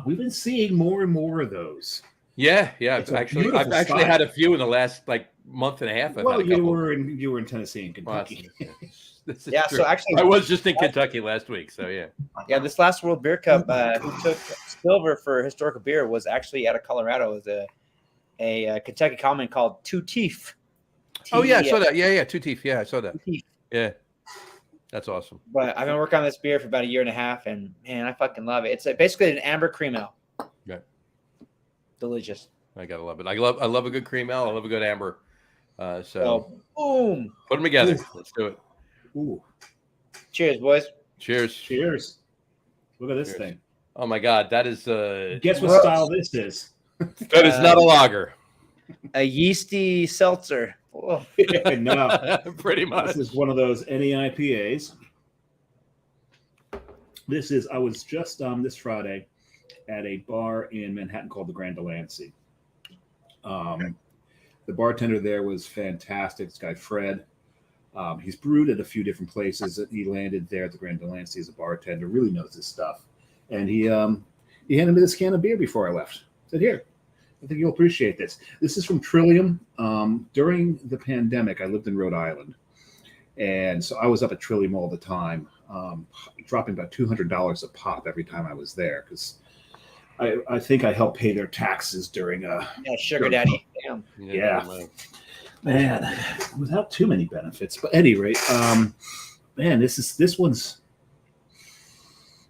We've been seeing more and more of those. Yeah. It's a I've beautiful actually style. had a few in the last month and a half. Well, you were in Tennessee and Kentucky. This is Yeah, true. so actually, I was just in Kentucky last week, so yeah. this last World Beer Cup, who took silver for historical beer was actually out of Colorado. It was a Kentucky Common called Two Teeth. Oh yeah, I saw that. Yeah, Two Teeth. Yeah, I saw that. Two Teeth. Yeah, that's awesome. But I've been working on this beer for about a year and a half, and man, I fucking love it. It's basically an amber cream ale. Yeah, delicious. I gotta love it. I love a good cream ale. I love a good amber. So boom, put them together. Let's do it. Ooh. Cheers, boys. Cheers. Cheers. Look at this Cheers. thing. Oh my God, that is Guess what style this is? that is not a lager. A yeasty seltzer. Oh. No, Pretty much. this is one of those NEIPAs. I was just this Friday at a bar in Manhattan called the Grand Delancey. The bartender there was fantastic. This guy, Fred. He's brewed at a few different places. He landed there at the Grand Delancey as a bartender, really knows his stuff. And he handed me this can of beer before I left. Said, here, I think you'll appreciate this. This is from Trillium. During the pandemic, I lived in Rhode Island. And so I was up at Trillium all the time, dropping about $200 a pop every time I was there because I think I helped pay their taxes during sugar daddy. Damn. Yeah. Man, without too many benefits. But at any rate, man, this one's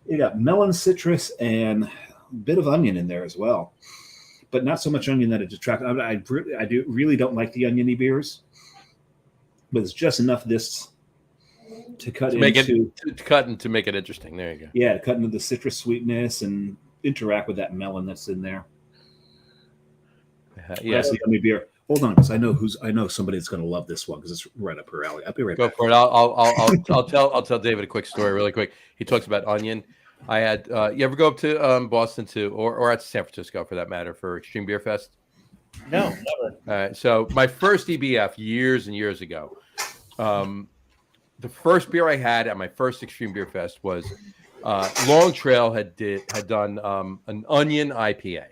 you got melon, citrus, and a bit of onion in there as well. But not so much onion that it detracts. I don't like the oniony beers, but it's just enough this to cut to make it interesting. There you go. Yeah, cut into the citrus sweetness and interact with that melon that's in there. Yes, the oniony beer. Hold on, because I know somebody that's going to love this one because it's right up her alley. I'll be right back. Go for it. I'll tell David a quick story really quick. He talks about onion. I had you ever go up to Boston or at San Francisco for that matter for Extreme Beer Fest? No, never. All right. So my first EBF years and years ago, the first beer I had at my first Extreme Beer Fest was Long Trail had done an onion IPA.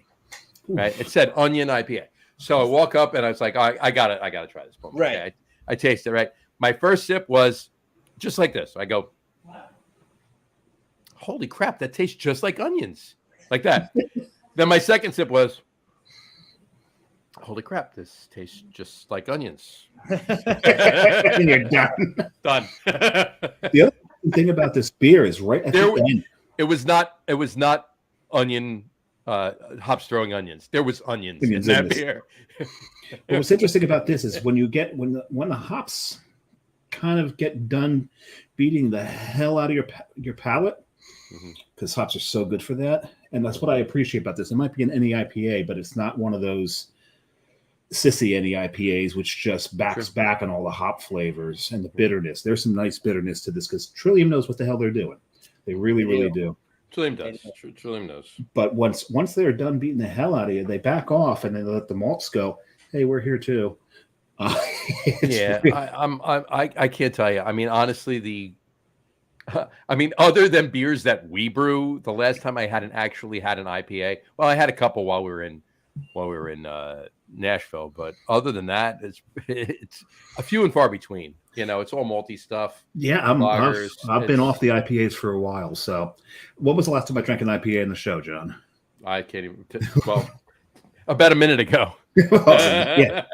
Right, it said onion IPA. So I walk up and I was like, I got to try this. Boom. Right. Okay, I taste it. Right. My first sip was just like this. I go, holy crap, that tastes just like onions, like that. Then my second sip was, holy crap, this tastes just like onions. And you're done. Done. The other thing about this beer is right at the end. It was not onion hops throwing onions. There was onions in that beer. What's interesting about this is when the hops kind of get done beating the hell out of your palate, because hops are so good for that. And that's what I appreciate about this. It might be an NE IPA, but it's not one of those sissy NE IPAs, which just backs back on all the hop flavors and the bitterness. There's some nice bitterness to this because Trillium knows what the hell they're doing. They really, really do. Trillium does. Trillium knows. But once they're done beating the hell out of you, they back off and they let the malts go. Hey, we're here too. I can't tell you. I mean, honestly, other than beers that we brew, the last time I actually had an IPA, well, I had a couple while we were in Nashville, but other than that, it's a few and far between. It's all malty stuff. Yeah, I've been off the IPAs for a while. So, what was the last time I drank an IPA in the show, John? I can't even. Well, about a minute ago. Yeah.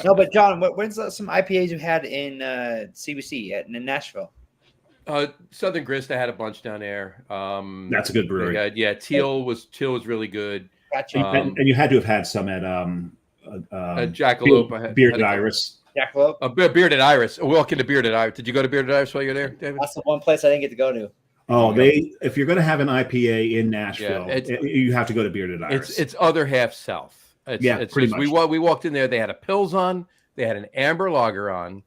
No, but John, when's some IPAs you had in CBC in Nashville? Southern Grist, I had a bunch down there. That's a good brewery. Teal was really good. Gotcha. And you had to have had some at Jackalope. Bearded Iris. Jackalope. Bearded Iris. Walk into Bearded Iris. Did you go to Bearded Iris while you're there, David? That's the one place I didn't get to go to. Oh, if you're going to have an IPA in Nashville, you have to go to Bearded Iris. It's other half south. Pretty much. We walked in there. They had a Pils on. They had an amber lager on.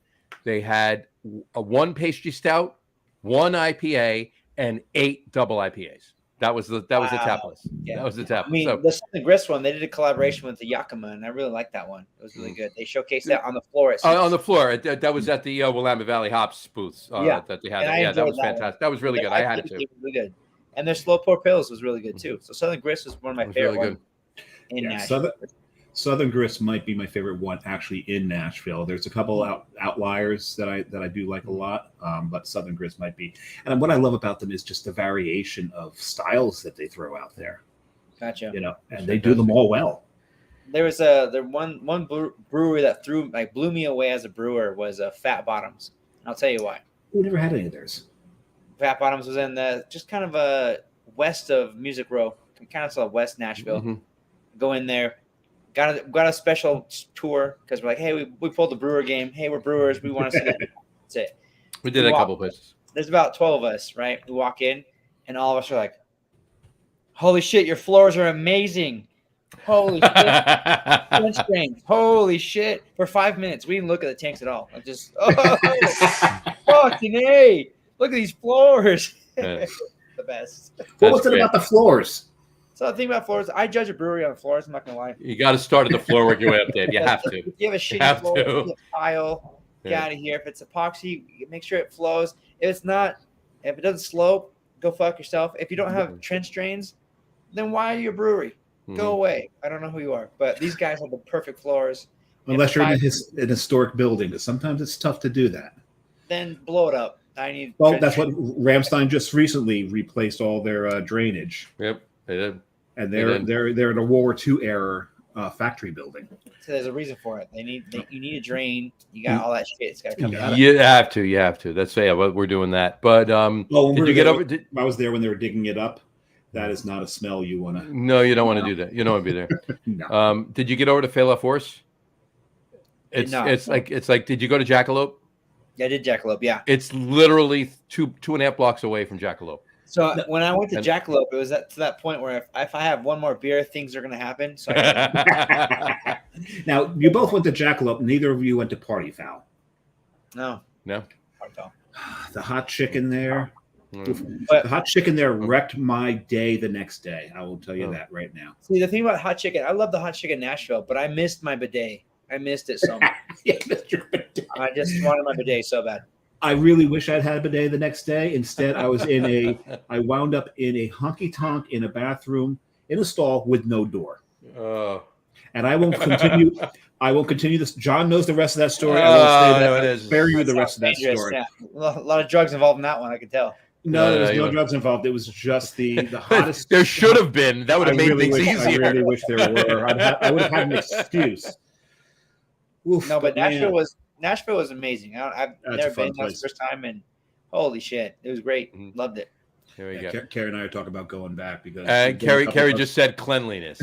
They had one pastry stout, one IPA, and 8 double IPAs. That was the tap list. Yeah. That was the tap list. The Southern Grist one, they did a collaboration with the Yakima, and I really liked that one. It was really good. They showcased that on the floor. On the floor. That was at the Willamette Valley Hops booths that they had. That was fantastic. That was really good. I had it too. Really good. And their slow pour pills was really good too. So Southern Grist was one of my favorite ones in Nashville. Southern Grist might be my favorite one actually in Nashville. There's a couple outliers that I do like a lot, but Southern Grist might be. And what I love about them is just the variation of styles that they throw out there. Gotcha. And they do them all well. There was one brewery that blew me away as a brewer was Fat Bottoms. I'll tell you why. We never had any of theirs. Fat Bottoms was in just kind of west of Music Row, kind of West Nashville. Mm-hmm. Go in there. Got a special tour because we're like, hey, we pulled the Brewer game. Hey, we're brewers. We want to see that. That's it. We did a couple places. There's about 12 of us, right? We walk in, and all of us are like, holy shit, your floors are amazing. Holy shit. Holy shit. For 5 minutes, we didn't look at the tanks at all. I just, fucking A. Look at these floors. The best. What was it about the floors? So the thing about floors, I judge a brewery on the floors. I'm not gonna lie. You got to start at the floor, work your way up, Dave. You have to. If you have a shitty floor, you have a tile, get out of here. If it's epoxy, make sure it flows. If it doesn't slope, go fuck yourself. If you don't have trench drains, then why are you a brewery? Go away. I don't know who you are, but these guys have the perfect floors. Unless you're in an historic building, because sometimes it's tough to do that. Then blow it up. That's what Ramstein just recently replaced all their drainage. Yep. They did. And they're in a World War II era factory building. So there's a reason for it. You need a drain. You got all that shit. It's got to come out. You have to. That's we're doing that. But did you get over? I was there when they were digging it up. That is not a smell you want to. No, you don't want to do that. You don't want to be there. No. Did you get over to Fela Force? It's like Did you go to Jackalope? Yeah, I did Jackalope. Yeah. It's literally 2.5 blocks away from Jackalope. So when I went to Jackalope, it was to that point where if I have one more beer, things are going to happen. So now, you both went to Jackalope. Neither of you went to Party Foul. No. Party Foul. The hot chicken there. The hot chicken there wrecked my day the next day. I will tell you that right now. See, the thing about hot chicken, I love the hot chicken in Nashville, but I missed my bidet. I missed it so much. Yeah, missed your bidet. I just wanted my bidet so bad. I really wish I'd had a bidet the next day. Instead, I wound up in a honky tonk in a bathroom in a stall with no door. Oh. And I won't continue. I won't continue this. John knows the rest of that story. I won't say that. No, it I'll is. spare you That the rest of that dangerous, story. yeah. A lot of drugs involved in that one, I can tell. No, there was you no were- drugs involved. It was just the hottest. There should have been. That would have I made really things wish, I easier. really wish there were. I would have had an excuse. Oof, No, but man, Nashville was amazing. I've That's never a fun been there the place. first time, and holy shit, it was great. Mhm. Loved it. Here we yeah, go. Carrie and I are talking about going back because Carrie just said cleanliness.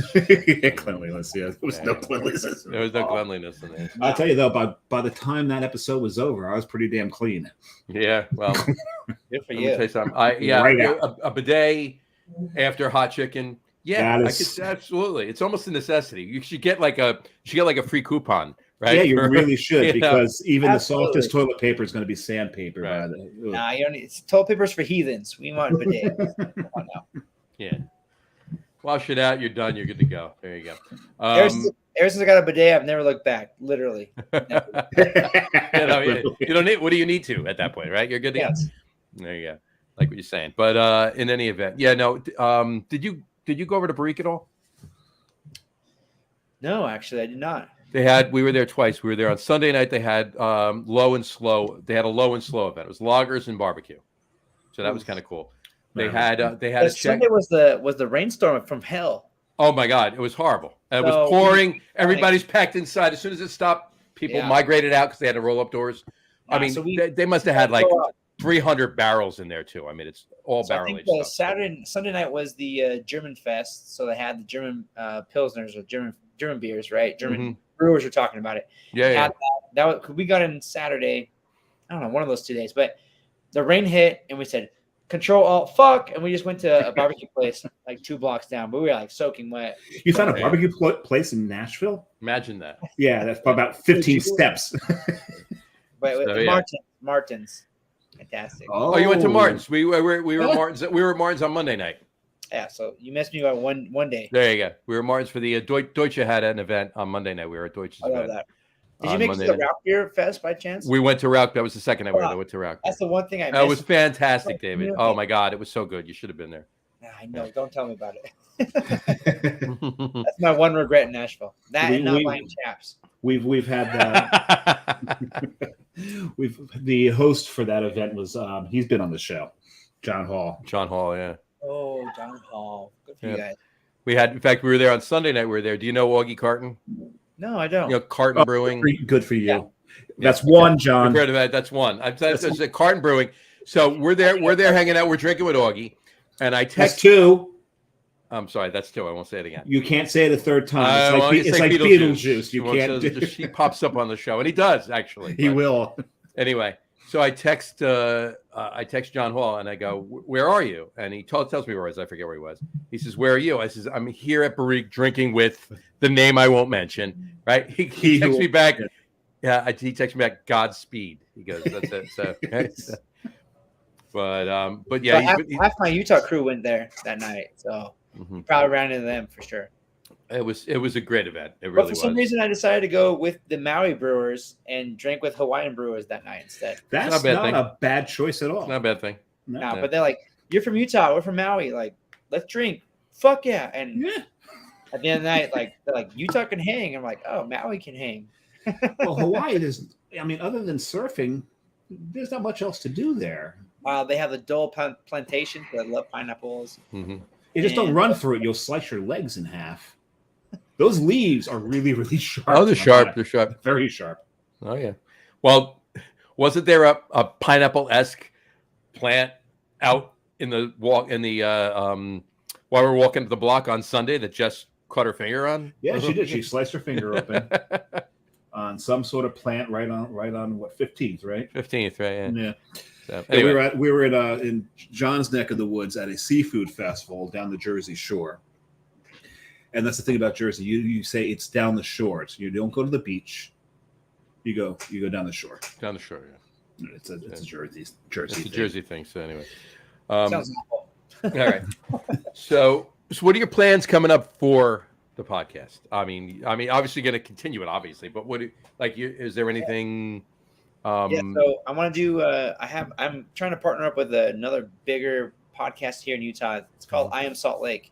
cleanliness. Yeah, there was no cleanliness. There was no cleanliness in there. I'll tell you though, by the time that episode was over, I was pretty damn clean. Yeah, well, Good for let me you. tell you something. Right A bidet after hot chicken. Yeah, That I is- could absolutely. It's almost a necessity. You should get like a free coupon, right? Yeah, you For- really should you know, because even Absolutely. the softest toilet paper is going to be sandpaper. Right. By the, Nah, you don't need it's toilet papers for heathens. We want bidet. Come on now. yeah. Wash it out. You're done. You're good to go. There you go. Ever since I got a bidet, I've never looked back. Literally. You don't need. What do you need to at that point, right? You're good to Yes. go. There you go. Like what you're saying. But in any event, yeah. No. Did you go over to Brewery at all? No, actually, I did not. We were there twice. We were there on Sunday night. They had low and slow. They had a low and slow event. It was lagers and barbecue. So that was kind of cool. They had a check. Sunday was the rainstorm from hell. Oh my God, it was horrible. It was So, pouring. Everybody's packed inside. As soon as it stopped, people Yeah. migrated out because they had to roll up doors. I Nah, mean, so we- they must have had like Go out. 300 barrels in there too. I mean, it's all So I barrel think aged stuff. Sunday night was the German fest, so they had the German pilsners or German beers, right? German brewers were talking about it. Yeah, yeah. Had we got in Saturday, I don't know, one of those 2 days, but the rain hit and we said Control Alt fuck, and we just went to a barbecue place like 2 blocks down, but we were like soaking wet. You found a Yeah. barbecue place in Nashville? Imagine that. Yeah, that's about 15 steps. But So, yeah. Martin's, fantastic. Oh, you went to Martin's. We were Martin's. We were at Martin's on Monday night. Yeah, so you missed me by one day. There you go. We were at Martin's for the Deutsche had an event on Monday night. We were at Deutsche's I love event. that. Did you on make it to Monday the night. Route Beer Fest by chance? We went to Rauk. That was the second night we were there. Wow. Went to Rauk. That's the one thing I It was missed. fantastic, David. Okay. Oh my God, it was so good. You should have been there. Nah, I know. Don't tell me about it. That's my one regret in Nashville. That and not buying chaps. We've had the host for that event was he's been on the show, John Hall. John Hall, yeah. Oh, John Hall. Good for Yeah. you guys. We had, in fact, we were there on Sunday night. We were there. Do you know Augie Carton? No, I don't. You know, Carton Brewing. Good for you. Yeah. That's one, John. I've heard of that. That's one. That's a Carton Brewing. So we're there hanging out. We're drinking with Augie. And I That's text. two. I'm sorry, that's two. I won't say it again. You can't say it a third time. Well, you It's say like Beetlejuice. You Well, can't. so he pops up on the show, and he does actually. He but will. Anyway, so I text John Hall, and I go, "Where are you?" And he tells me where he was. I forget where he was. He says, "Where are you?" I says, "I'm here at Brewery drinking with the name I won't mention." Right? He texts me back. Yeah, he texts me back. Godspeed. He goes, "That's it." So, okay. But yeah, half my Utah crew went there that night, so Mhm. probably ran into them for sure. It was a great event. It But really for was. some reason, I decided to go with the Maui Brewers and drink with Hawaiian Brewers that night instead. That's not a bad not thing. a bad choice at all. It's not a bad thing. No. Nah, Yeah. but they're like, "You're from Utah. We're from Maui. Like, let's drink. Fuck yeah!" And Yeah. at the end of the night, like they're like, "Utah can hang." I'm like, "Oh, Maui can hang." Well, Hawaii is. I mean, other than surfing, there's not much else to do there. They have the Dole plantation that love pineapples. Mm-hmm. You just don't And- run through it; you'll slice your legs in half. Those leaves are really, really sharp. Oh, they're sharp. They're sharp. Very sharp. Oh yeah. Well, wasn't there a pineapple-esque plant out in the while we were walking to the block on Sunday that Jess cut her finger on? Yeah, she did. She sliced her finger open on some sort of plant right on what 15th, right? 15th, right? Yeah. Yeah. So, Yeah, anyway. we were in John's neck of the woods at a seafood festival down the Jersey Shore. And that's the thing about Jersey. You say it's down the shore. You don't go to the beach. You go down the shore. Down the shore, yeah. It's a Jersey It's thing. a Jersey thing. So anyway. Sounds awful. All right. So what are your plans coming up for the podcast? I mean, obviously going to continue it, obviously, but is there anything So I want to do. I'm trying to partner up with another bigger podcast here in Utah. It's called I Am Salt Lake.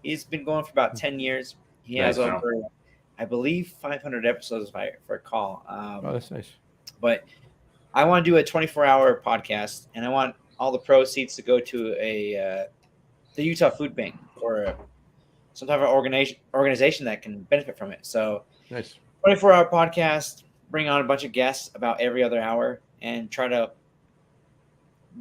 He's been going for about 10 years. He has Nice. over, I believe, 500 episodes if I recall. that's nice. But I want to do a 24-hour podcast, and I want all the proceeds to go to the Utah Food Bank or some type of organization that can benefit from it. So Nice. 24-hour podcast, bring on a bunch of guests about every other hour, and try to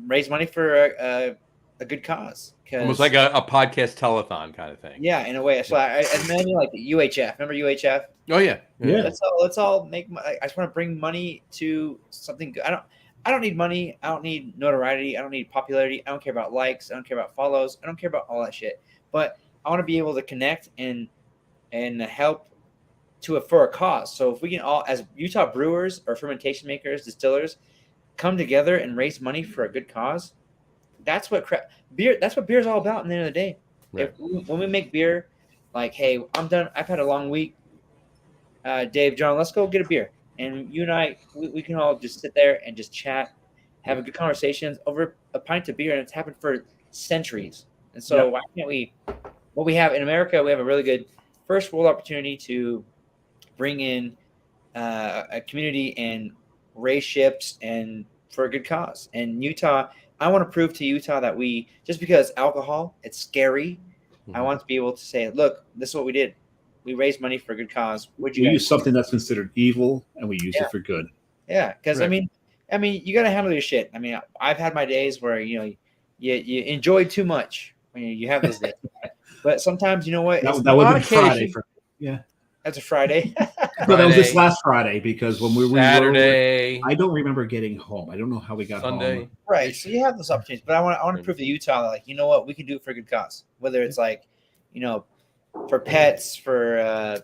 raise money for a good cause. Almost like a podcast telethon kind of thing. Yeah, in a way. So I imagine like the UHF. Remember UHF? Oh yeah. Let's all make. I just want to bring money to something good. I don't need money. I don't need notoriety. I don't need popularity. I don't care about likes. I don't care about follows. I don't care about all that shit. But I want to be able to connect and help for a cause. So if we can all, as Utah brewers or fermentation makers, distillers, come together and raise money for a good cause, that's what beer. That's what beer is all about. At the end of the day, Right. When we make beer, like, hey, I'm done. I've had a long week. Dave, John, let's go get a beer. And you and I, we can all just sit there and just chat, have a good conversations over a pint of beer, and it's happened for centuries. And so why can't we? What we have in America, we have a really good first world opportunity to bring in a community and raise ships and for a good cause. And Utah, I want to prove to Utah that just because alcohol, it's scary. I want to be able to say, look, this is what we did. We raised money for a good cause. We use something that's considered evil, and we use it for good. Yeah, because I mean, you got to handle your shit. I mean, I've had my days where you enjoy too much when you have those days. But sometimes, you know what? That would be Friday. That's a Friday. No, that was this last Friday because when we were Saturday. I don't remember getting home. I don't know how we got Sunday. home. Right. So you have those opportunities, but I want to prove to Utah that, like, you know what, we can do it for a good cause. Whether it's like, for pets, for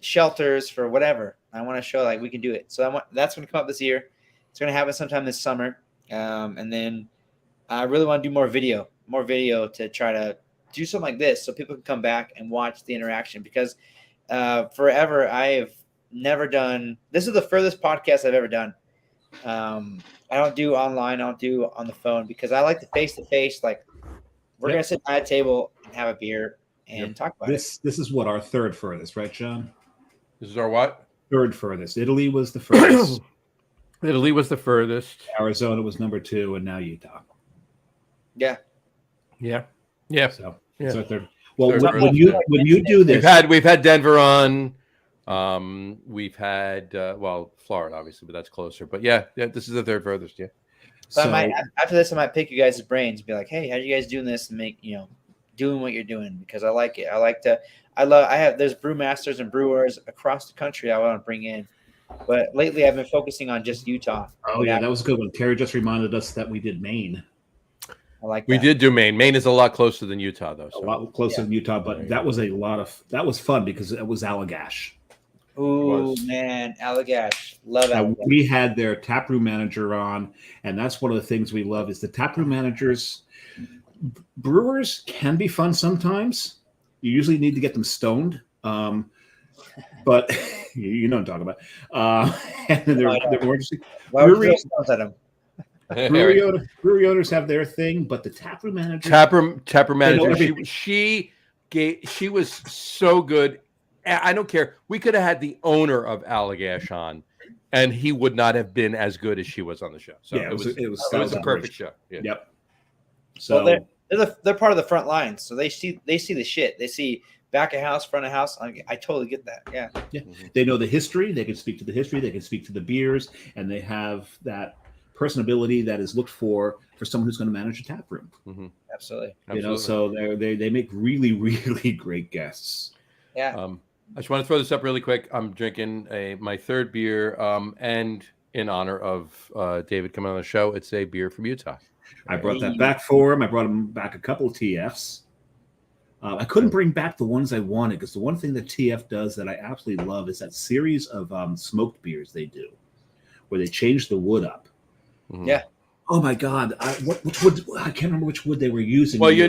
shelters, for whatever. I want to show like we can do it. So that's going to come up this year. It's going to happen sometime this summer, and then I really want to do more video to try to do something like this, so people can come back and watch the interaction. Because forever I have never done. This is the furthest podcast I've ever done. I don't do online. I don't do on the phone because I like the face-to-face. Like, we're going to sit at a table and have a beer and talk about it. This is what our third furthest, right, John? This is our what? Third furthest. Italy was the first. Italy was the furthest. Arizona was number 2, and now Utah. Yeah. So Yeah. our third. Well, when you do this, we've had Denver on. We've had Florida, obviously, but that's closer. But yeah, this is the third furthest. Yeah. So after this, I might pick you guys' brains and be like, hey, how are you guys doing this and make doing what you're doing, because I like it. There's brewmasters and brewers across the country I want to bring in. But lately I've been focusing on just Utah. Oh yeah, that was a good one. Terry just reminded us that we did Maine. I like that. We did do Maine. Maine is a lot closer than Utah, though. So. A lot closer than Utah, but that was fun because it was Allagash. Oh man, Allagash. Love Allagash. We had their taproom manager on, and that's one of the things we love is the taproom managers. Brewers can be fun sometimes. You usually need to get them stoned. But you know what I'm talking about. And then they're more interesting. Brewery owners have their thing, but the taproom manager. Taproom manager. She was so good. I don't care. We could have had the owner of Allagash on, and he would not have been as good as she was on the show. So yeah, it was a perfect show. Yeah. Yep. So they're part of the front line, so they see the shit. They see back of house, front of house. I totally get that. Yeah. Mm-hmm. They know the history. They can speak to the history. They can speak to the beers, and they have that personability that is looked for someone who's going to manage a tap room. Mm-hmm. Absolutely. So they make really, really great guests. Yeah. I just want to throw this up really quick. I'm drinking my third beer, and in honor of David coming on the show, it's a beer from Utah. I brought that back for him. I brought him back a couple of TFs. I couldn't bring back the ones I wanted because the one thing that TF does that I absolutely love is that series of smoked beers they do, where they change the wood up. Mm-hmm. Yeah. Oh my God! What wood? I can't remember which wood they were using. Well, you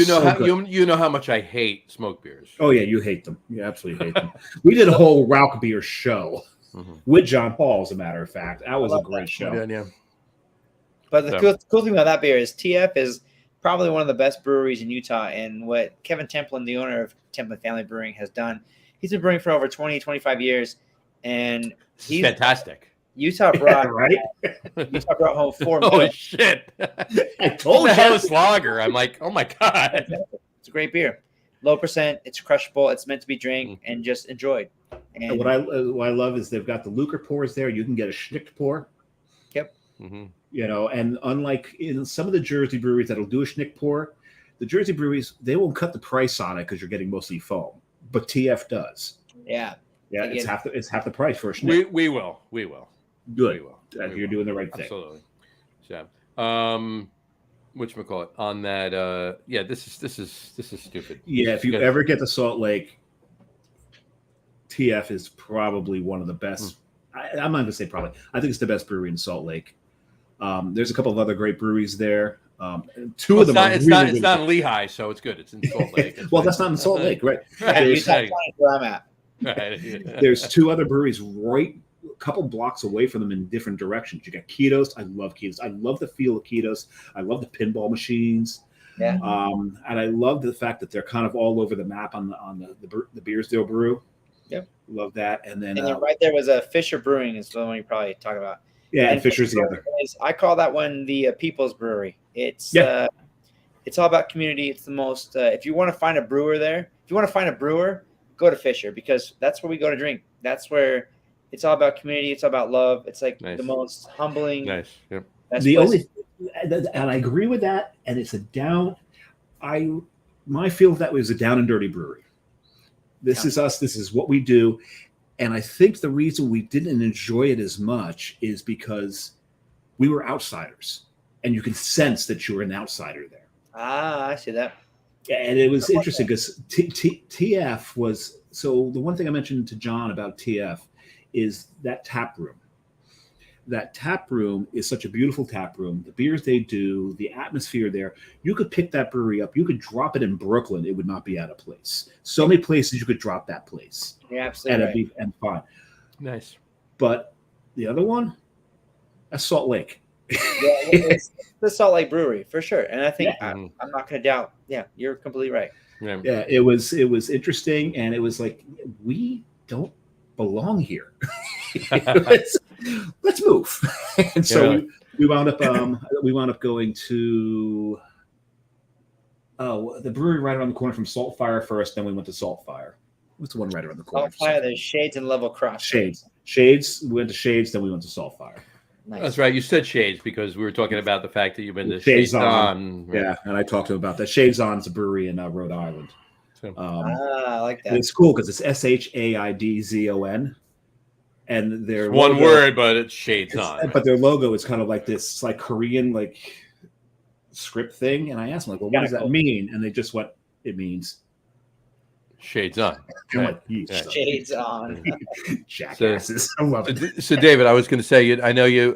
know how much I hate smoked beers. Oh yeah, you hate them. You absolutely hate them. We did a whole Rauch beer show. with John Paul, as a matter of fact. That was a great that. show. Yeah. But the cool thing about that beer is TF is probably one of the best breweries in Utah. And what Kevin Templin, the owner of Templin Family Brewing, has done, he's been brewing for over 20, 25 years. And he's fantastic. Utah brought right? Utah brought home 4 Holy mil. shit. I told the you. hell is lager? I'm like, oh my God. It's a great beer. Low percent. It's crushable. It's meant to be drank and just enjoyed. And what I love is they've got the Lucre pours there. You can get a schnick pour. Yep. You know, and unlike in some of the Jersey breweries that'll do a schnick pour, the Jersey breweries, they won't cut the price on it because you're getting mostly foam. But TF does. Yeah. Yeah, it's half the price for a schnick. We will. Good. We will. You're doing the right thing. Absolutely. So, whatchamacallit on that? Yeah, this is stupid. Yeah, if you ever get to Salt Lake, TF is probably one of the best. I'm not going to say probably. I think it's the best brewery in Salt Lake. There's a couple of other great breweries there. Two of them are it's really not in Lehi, so it's good. It's in Salt Lake. Well, that's not in Salt Lake, right? Where I'm at. Right. There's two other breweries right a couple blocks away from them in different directions. You got Ketos. I love Ketos. I love the feel of Ketos. I love the pinball machines. Yeah. And I love the fact that they're kind of all over the map on the beers they'll brew. Yep. Love that. And then right there was a Fisher Brewing is the one you probably talk about. Yeah, and Fisher's the other. I call that one the People's Brewery. It's all about community. It's the most. If you want to find a brewer there, if you want to find a brewer, go to Fisher because that's where we go to drink. That's where it's all about community. It's all about love. It's like the most humbling. Nice. Yep. And I agree with that. And it's my feel of that was a down and dirty brewery. This is us. This is what we do. And I think the reason we didn't enjoy it as much is because we were outsiders, and you can sense that you were an outsider there. Ah, I see that. And it was interesting because TF was – so the one thing I mentioned to John about TF is that tap room. That tap room is such a beautiful tap room. The beers they do, the atmosphere there, you could pick that brewery up. You could drop it in Brooklyn. It would not be out of place. So many places you could drop that place. Yeah, absolutely. And fine. Nice. But the other one, that's Salt Lake. It's the Salt Lake Brewery for sure. And I think I'm not going to doubt. Yeah, you're completely right. Yeah, it was interesting. And it was like, we don't belong here. Let's move. And so we wound up going to the brewery right around the corner from Saltfire first, then we went to Saltfire. What's the one right around the corner? Saltfire, there's Shades and Level Cross. Shades. We went to Shades, then we went to Saltfire. Nice. That's right. You said Shades because we were talking about the fact that you've been to Shades On. Right? Yeah, and I talked to him about that. Shades On's a brewery in Rhode Island. I like that. It's cool because it's SHAIDZON. And their one logo, word, but it's Shades On. But their logo is kind of like this, like Korean, script thing. And I asked them, what does that mean? And they just went, it means Shades On. I'm like, Shades On. Jackasses. I love it. So, David, I was going to say, I know you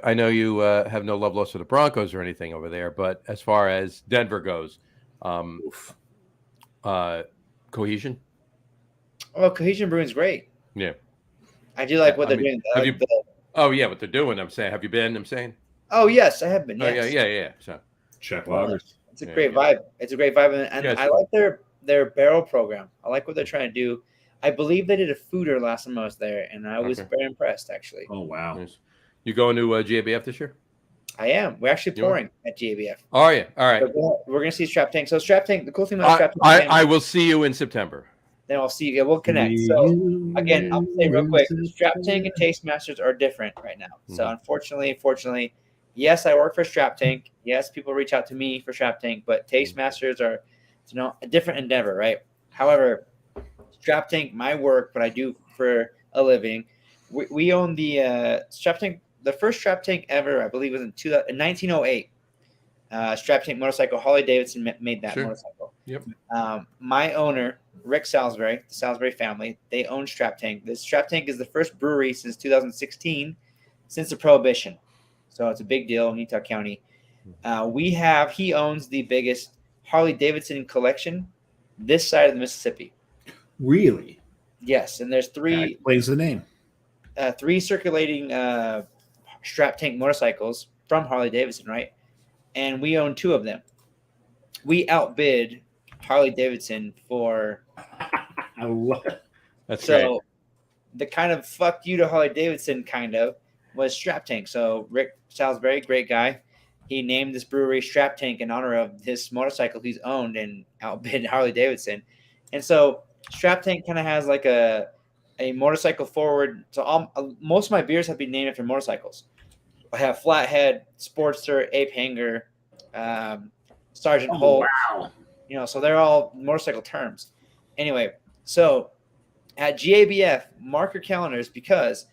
have no love lost for the Broncos or anything over there, but as far as Denver goes, Cohesion. Oh, Cohesion Brewing's great. Yeah. I do like what they're doing. What they're doing. I'm saying, have you been? I'm saying. Oh yes, I have been. Yes. Oh yeah. So check loggers. It's a great vibe. It's a great vibe, and I like their barrel program. I like what they're trying to do. I believe they did a fooder last time I was there, and I was very impressed actually. Oh wow! Nice. You going to GABF this year? I am. We're actually pouring at GABF. Oh yeah. All right. So we're gonna see Strap Tank. So Strap Tank. The cool thing about Strap Tank. I will see you in September. Then I'll see you. Yeah, we'll connect. So again, I'll say real quick: Strap Tank and Taste Masters are different right now. So unfortunately, yes, I work for Strap Tank. Yes, people reach out to me for Strap Tank, but Taste Masters are, a different endeavor, right? However, Strap Tank, my work, what I do for a living, we own the Strap Tank. The first Strap Tank ever, I believe, was in 1908. Strap Tank motorcycle. Harley Davidson made that motorcycle. Yep. My owner, Rick Salisbury, the Salisbury family, they own Strap Tank. This Strap Tank is the first brewery since 2016, since the Prohibition. So it's a big deal in Utah County. He owns the biggest Harley Davidson collection this side of the Mississippi. Really? Yes, and there's 3. That explains the name. 3 circulating Strap Tank motorcycles from Harley Davidson, right? And we own 2 of them. We outbid Harley Davidson for. I love it. That's so great. the kind of fuck you to Harley Davidson kind of was Strap Tank. So Rick Salisbury, great guy, he named this brewery Strap Tank in honor of this motorcycle he's owned and outbid Harley Davidson. And so Strap Tank kind of has like a motorcycle forward. So most of my beers have been named after motorcycles. I have Flathead, Sportster, Ape Hanger, Sergeant Holt. Wow. You know, so they're all motorcycle terms. Anyway, so at GABF, mark your calendars because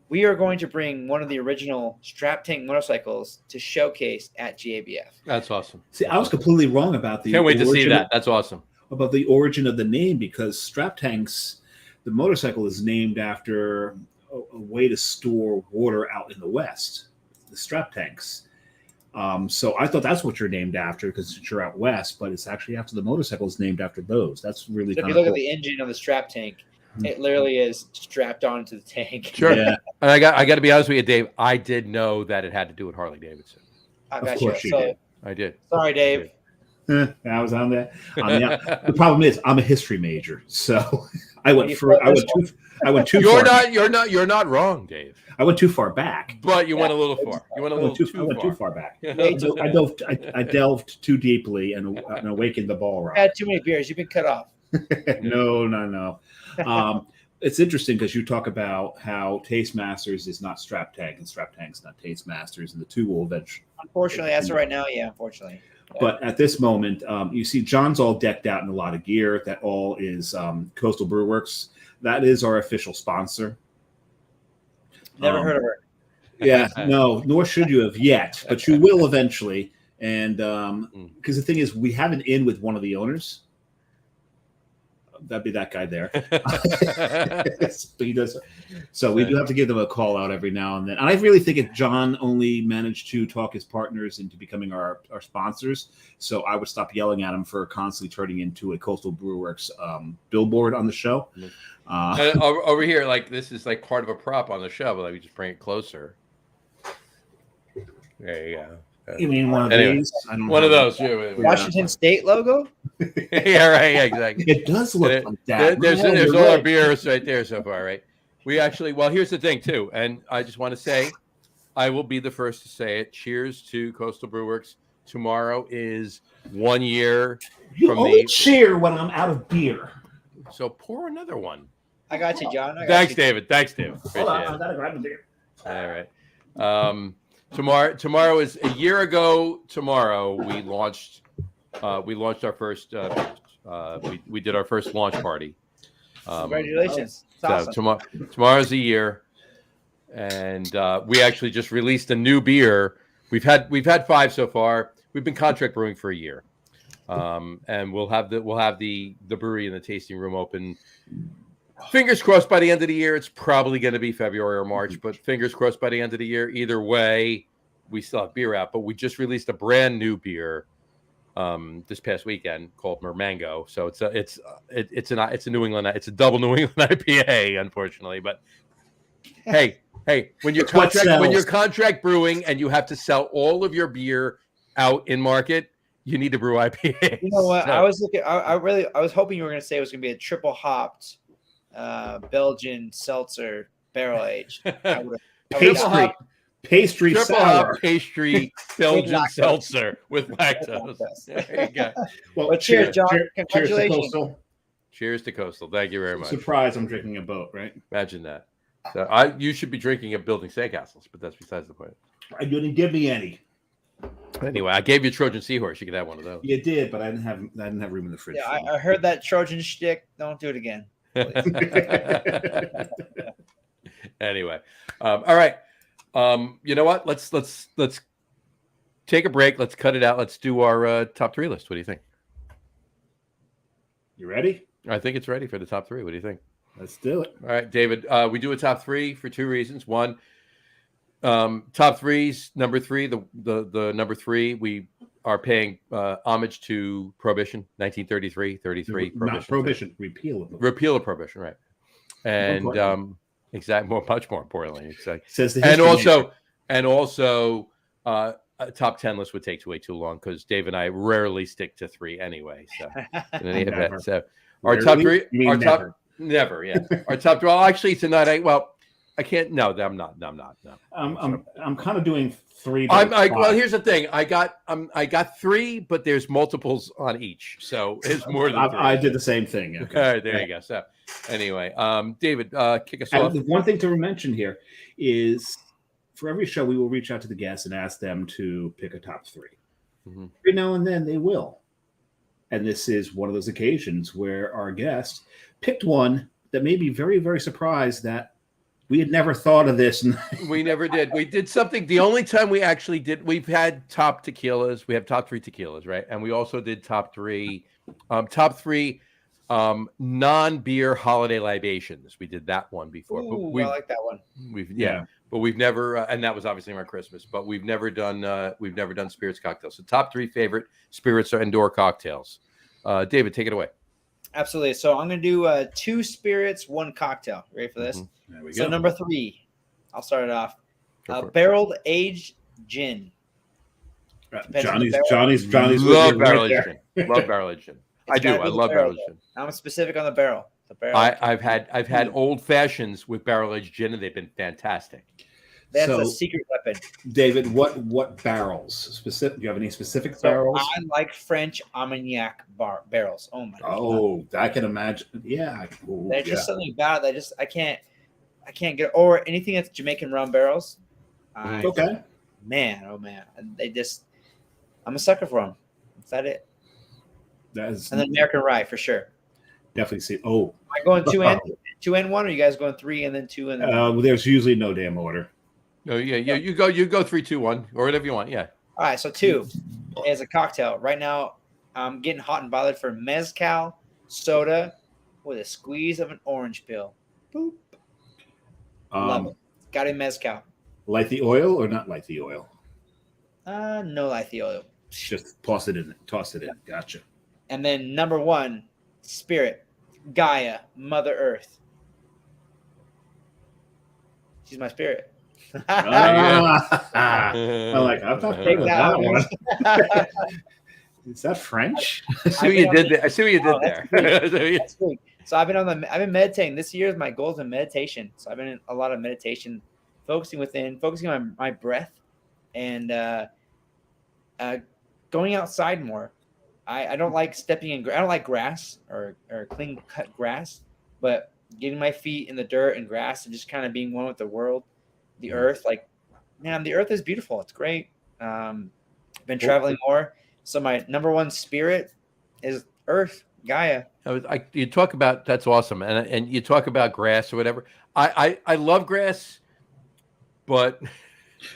we are going to bring one of the original Strap Tank motorcycles to showcase at GABF. That's awesome. See, I was completely wrong about the. Can't wait to see that. That's awesome. About the origin of the name because Strap Tanks, the motorcycle is named after a way to store water out in the West, the Strap Tanks. So I thought that's what you're named after because you're out west, but it's actually after the motorcycle is named after those. That's really So if kind you of look cool. at the engine of the Strap Tank, it literally is strapped onto the tank. Sure. Yeah. And I got to be honest with you, Dave. I did know that it had to do with Harley Davidson. I Of got course you So, did. I did. sorry, Dave. I was on that. The problem is I'm a history major, so I went too You're not wrong, Dave. I went too far back. But you went a little far. You went a little I went too far back. I I delved too deeply and awakened the ball rock. had too many beers. You've been cut off. No. It's interesting because you talk about how Tastmasters is not Strap Tank and Strap Tank's not Tastmasters, and the two will eventually. Unfortunately, as of right now, yeah, unfortunately. But at this moment, you see John's all decked out in a lot of gear. That all is Coastal Brew Works. That is our official sponsor. Never heard of her. Yeah, no, nor should you have yet, but you will eventually. And because the thing is, we have an in with one of the owners. That'd be that guy there. He does. So we do have to give them a call out every now and then. And I really think if John only managed to talk his partners into becoming our sponsors, so I would stop yelling at him for constantly turning into a Coastal Brew Works billboard on the show. Over here, like this is like part of a prop on the show, but like we just bring it closer. There you go. You mean one of these? I don't one know. of those. Yeah. Washington State logo? Yeah, right. Yeah, exactly. It does look like that. There's You're all our right. beers right there so far, right? We actually, well, here's the thing too, and I just want to say, I will be the first to say it. Cheers to Coastal Brew Works. Tomorrow is 1 year You from only the. cheer when I'm out of beer. So pour another one. I got you, John. Thanks, David. Appreciate Hold on, I it. gotta grab a beer. All right. Tomorrow is a year ago. Tomorrow we launched our first. We did our first launch party. Congratulations. It's So awesome. tomorrow's a year, and we actually just released a new beer. We've had 5 so far. We've been contract brewing for a year, and we'll have the brewery and the tasting room open. Fingers crossed by the end of the year. It's probably going to be February or March, but fingers crossed by the end of the year. Either way, we still have beer out. But we just released a brand new beer this past weekend called Mermango. So it's a New England. It's a double New England IPA, unfortunately. But hey, when you're contract brewing and you have to sell all of your beer out in market, you need to brew IPA. You know what? So, I was hoping you were going to say it was going to be a triple hopped Belgian seltzer barrel aged. Pastry triple sour. hop pastry Belgian lactose. seltzer with lactose. There you go. Well, But cheers, John. Cheers to Congratulations. Coastal. Cheers to Coastal. Thank you very much. Surprise! I'm drinking a boat, right? Imagine that. So you should be drinking at building steakhouses, but that's besides the point. You didn't give me any. Anyway, I gave you a Trojan Seahorse. You could have one of those. You did, but I didn't have room in the fridge. Yeah, I heard that Trojan shtick. Don't do it again. Anyway, all right. You know what? Let's take a break. Let's cut it out. Let's do our top 3 list. What do you think? You ready? I think it's ready for the top 3. What do you think? Let's do it. All right, David. We do a top 3 for 2 reasons. One, top 3's number 3. The number 3. We are paying homage to Prohibition, 1933, 33. Not Prohibition. Repeal of Repeal of Prohibition, right? And Exactly. Much more importantly, exactly. Says the And history also, a top 10 list would take way too long because Dave and I rarely stick to 3 anyway. So in any Never. event, so our top Rarely? 3, You mean our top never. never, yeah, our top 3. Well, actually, tonight I can't. No, I'm not. No, I'm not. No. I'm kind of doing 3. Well, here's the thing. I got 3, but there's multiples on each, so it's more than 3. I did the same thing. Okay. All right, there you go. So anyway, David, kick us And off. the one thing to mention here is, for every show, we will reach out to the guests and ask them to pick a top 3. Mm-hmm. Every now and then they will. And this is one of those occasions where our guest picked one that made me very, very surprised that we had never thought of this. We never did. We did something. The only time we actually did, we've had top tequilas. We have top 3 tequilas, right? And we also did top 3 non-beer holiday libations. We did that one before. Ooh, I like that one. But we've never, and that was obviously around Christmas. But we've never done spirits cocktails. So top 3 favorite spirits or indoor cocktails. David, take it away. Absolutely. So I'm going to do 2 spirits, 1 cocktail. Ready for this? Mm-hmm. There we So go. number 3, I'll start it off. Barrel Aged gin. Johnny's love barrel aged gin. Love barrel aged gin. I do. I love barrel aged gin. I'm specific on the barrel. I've had old fashions with barrel aged gin, and they've been fantastic. That's a secret weapon. David, what barrels? Specific? Do you have any specific barrels? I like French Armagnac barrels. Oh my god. Oh, I can imagine. Yeah. There's just something about it that I can't get, or anything that's Jamaican rum barrels. Okay. Man, I'm a sucker for them. Is that it? And then American rye for sure. Definitely see. Oh, am I going 2 and 1, or are you guys going 3 and then 2 and then? Well, there's usually no damn order. Oh yeah. You go 3, 2, 1, or whatever you want. Yeah. All right. So 2 is a cocktail. Right now, I'm getting hot and bothered for mezcal soda with a squeeze of an orange peel. Boop. Love it. Got a mezcal. Light the oil or not light the oil? No light the oil. Just toss it in. Gotcha. And then number 1, spirit, Gaia, Mother Earth. She's my spirit. I'm not Take that one. Is that French? I see what you did there. I see what you did there. That's sweet. So I've been meditating. This year, my goal is in meditation. So I've been in a lot of meditation, focusing on my breath, and going outside more. I don't like stepping in. I don't like grass or clean cut grass, but getting my feet in the dirt and grass and just kind of being one with the world, the earth. Like, man, the earth is beautiful. It's great. Been traveling more. So my number 1 spirit is Earth, Gaia. You talk about, that's awesome, and you talk about grass or whatever. I love grass, but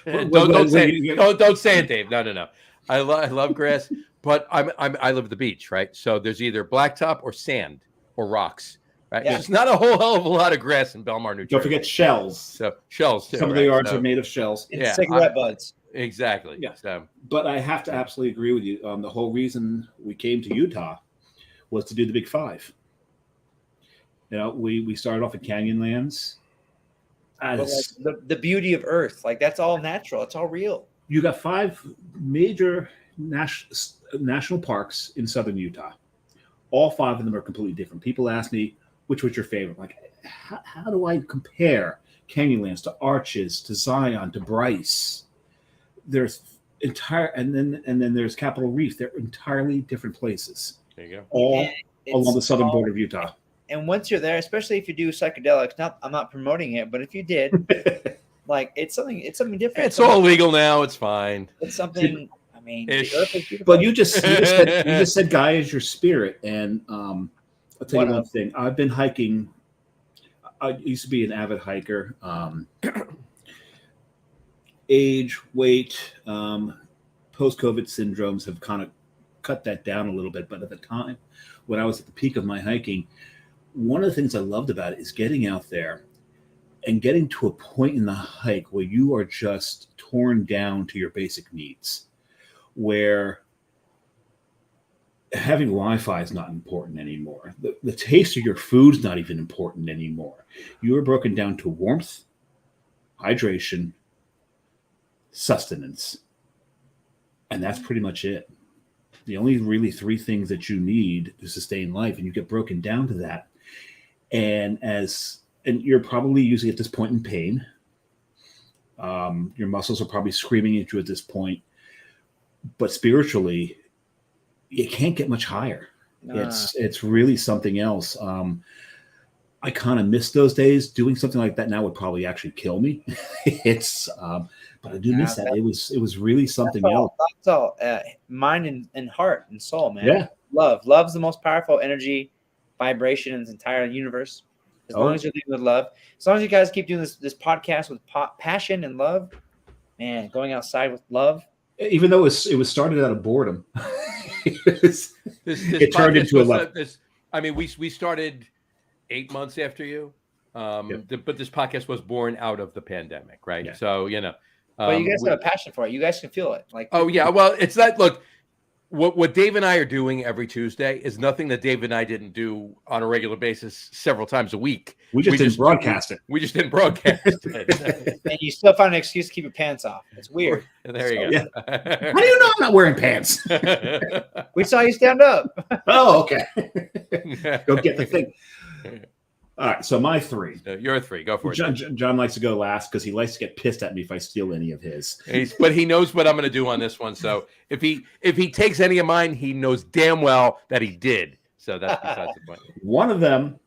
don't say it, Dave. No. I love grass, but I live at the beach, right? So there's either blacktop or sand or rocks, right? Yeah. There's not a whole hell of a lot of grass in Belmar, New Jersey. Don't forget shells. So shells too. Some of the yards are made of shells. And cigarette butts. Exactly. Yeah. So, but I have to absolutely agree with you. The whole reason we came to Utah was to do the Big 5. We started off at Canyonlands. The beauty of Earth, like that's all natural. It's all real. You got 5 major national parks in southern Utah. All 5 of them are completely different. People ask me, which was your favorite? Like, how do I compare Canyonlands to Arches, to Zion, to Bryce? There's and then there's Capitol Reef. They're entirely different places. there you go. All along the southern border of Utah. And once you're there, especially if you do psychedelics, I'm not promoting it, but if you did, like it's something different. It's all legal now. It's fine. It's something. I mean, the Earth is beautiful. But you just said Gaia is your spirit, and I'll tell you one thing. I've been hiking. I used to be an avid hiker. Age, weight, post-COVID syndromes have kind of cut that down a little bit. But at the time, when I was at the peak of my hiking, one of the things I loved about it is getting out there and getting to a point in the hike where you are just torn down to your basic needs, where having Wi-Fi is not important anymore. The taste of your food's not even important anymore. You are broken down to warmth, hydration, sustenance, and that's pretty much it. The only really three things that you need to sustain life, and you get broken down to that. And you're probably usually at this point in pain. Your muscles are probably screaming at you at this point, but spiritually, it can't get much higher. It's really something else. I kind of miss those days. Doing something like that now would probably actually kill me. But I do miss that. It was really something else. That's all. Mind and heart and soul, man. Yeah. Love's the most powerful energy vibration in this entire universe. As long as you're living with love, as long as you guys keep doing this podcast with passion and love, man, going outside with love. Even though it was started out of boredom, it turned into a love. We started 8 months after you, but this podcast was born out of the pandemic, right? Yeah. So but you guys have a passion for it. You guys can feel it. Well, it's that. Look, what Dave and I are doing every Tuesday is nothing that Dave and I didn't do on a regular basis several times a week. We just didn't broadcast it. We just didn't broadcast it. And you still find an excuse to keep your pants off. It's weird. There you go. Yeah. How do you know I'm not wearing pants? We saw you stand up. Oh, okay. Go get the thing. All right, so my three. Your three. Go for it. John likes to go last because he likes to get pissed at me if I steal any of his. But he knows what I'm going to do on this one. So if he takes any of mine, he knows damn well that he did. So that's besides the point. One of them,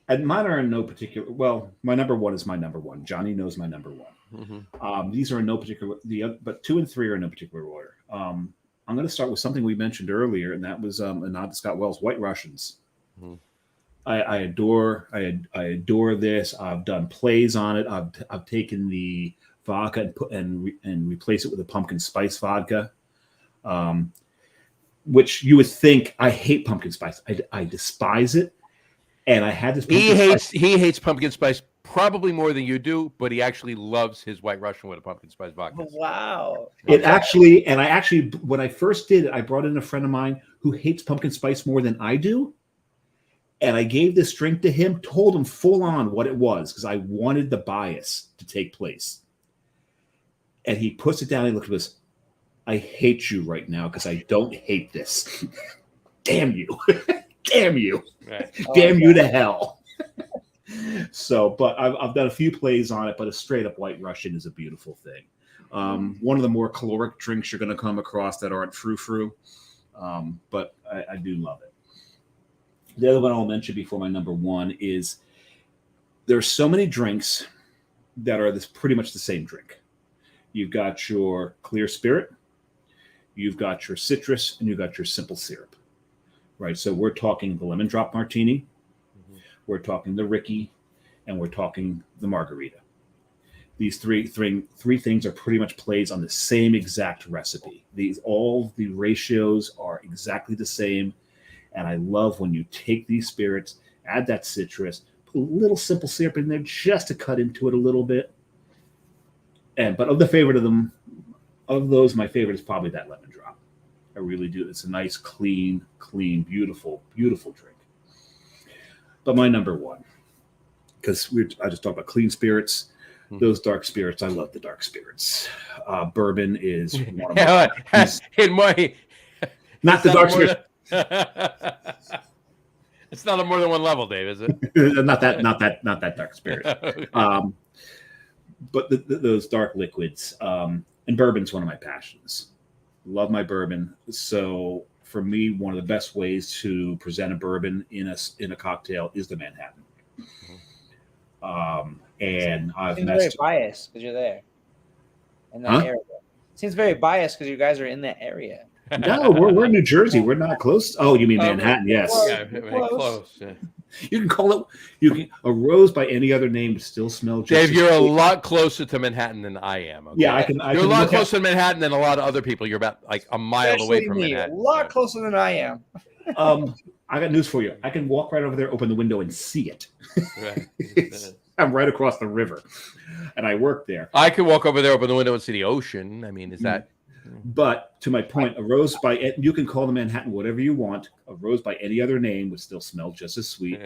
and mine are in no particular. Well, my number one is my number one. Johnny knows my number one. Mm-hmm. These are in no particular. But 2 and 3 are in no particular order. I'm going to start with something we mentioned earlier, and that was a nod to Scott Wells, White Russians. Mm-hmm. I adore this. I've done plays on it. I've taken the vodka and replace it with a pumpkin spice vodka, which you would think I hate pumpkin spice. I despise it, and I had this. He hates pumpkin spice probably more than you do, but he actually loves his White Russian with a pumpkin spice vodka. Wow! When I first did it, I brought in a friend of mine who hates pumpkin spice more than I do. And I gave this drink to him, told him full on what it was because I wanted the bias to take place. And he puts it down and he looked at us. I hate you right now because I don't hate this. Damn you. Damn you. Right. Damn you to hell. So, but I've done a few plays on it, but a straight up White Russian is a beautiful thing. One of the more caloric drinks you're going to come across that aren't frou-frou. But I do love it. The other one I'll mention before my number one is there's so many drinks that are pretty much the same drink. You've got your clear spirit, you've got your citrus, and you've got your simple syrup, right? So we're talking the lemon drop martini, we're talking the Ricky, and we're talking the margarita. These three things are pretty much plays on the same exact recipe. All the ratios are exactly the same. And I love when you take these spirits, add that citrus, put a little simple syrup in there just to cut into it a little bit. But of those, my favorite is probably that lemon drop. I really do. It's a nice, clean, beautiful, beautiful drink. But my number one, because I just talked about clean spirits, those dark spirits. I love the dark spirits. Bourbon is one of my not the dark spirits. It's not on more than one level, Dave, is it? not that dark spirit. Okay. But those dark liquids, and bourbon's one of my passions. Love my bourbon. So for me, one of the best ways to present a bourbon in a cocktail is the Manhattan. And I've very biased because you're there in that area. Seems very biased because you guys are in that area. No, we're in New Jersey. We're not close. Oh, you mean Manhattan? Yes. Close. Yeah. You can call it a rose by any other name, but still smell. Dave, you're a lot closer to Manhattan than I am. Okay? Yeah, You're a lot closer to Manhattan than a lot of other people. You're about like a mile away from Manhattan. A lot closer than I am. I got news for you. I can walk right over there, open the window, and see it. Right. I'm right across the river, and I work there. I could walk over there, open the window, and see the ocean. I mean, is that? But to my point, a rose by you can call the Manhattan whatever you want. A rose by any other name would still smell just as sweet.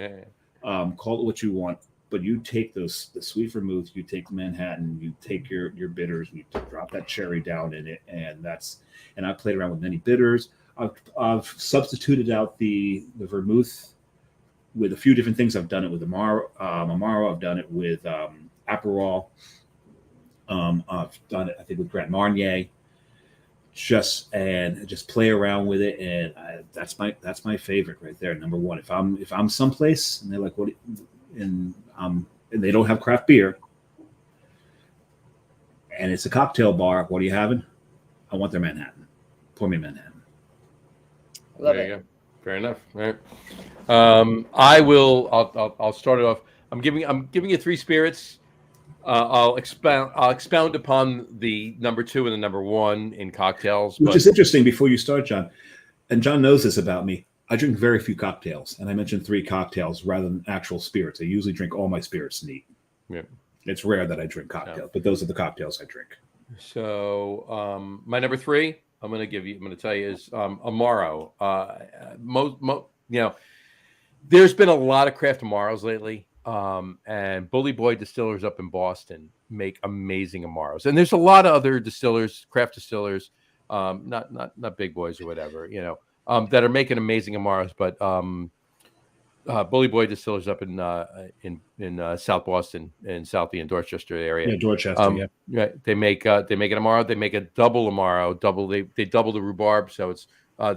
Call it what you want, but you take the sweet vermouth, you take the Manhattan, you take your bitters, you drop that cherry down in it, and I played around with many bitters. I've substituted out the vermouth with a few different things. I've done it with Amaro. I've done it with Aperol. I've done it, I think, with Grand Marnier. Just play around with it, and that's my favorite right there, number one. If I'm someplace and they're like, what, and they don't have craft beer, and it's a cocktail bar, what are you having? I want their Manhattan. Pour me Manhattan. Love there it. You go. Fair enough. All right. I'll start it off. I'm giving you three spirits. I'll expound upon the number two and the number one in cocktails. Which is interesting before you start, John. And John knows this about me. I drink very few cocktails. And I mentioned 3 cocktails rather than actual spirits. I usually drink all my spirits neat. Yeah. It's rare that I drink cocktails, but those are the cocktails I drink. So my number 3, I'm going to tell you is Amaro. There's been a lot of craft Amaros lately. And Bully Boy Distillers up in Boston make amazing Amaros. And there's a lot of other distillers, craft distillers, not big boys or whatever, that are making amazing Amaros. But Bully Boy Distillers up in South Boston, in Southie and Dorchester area. Yeah, Dorchester. Yeah, they make an Amaro. They make a double Amaro. They double the rhubarb, so it's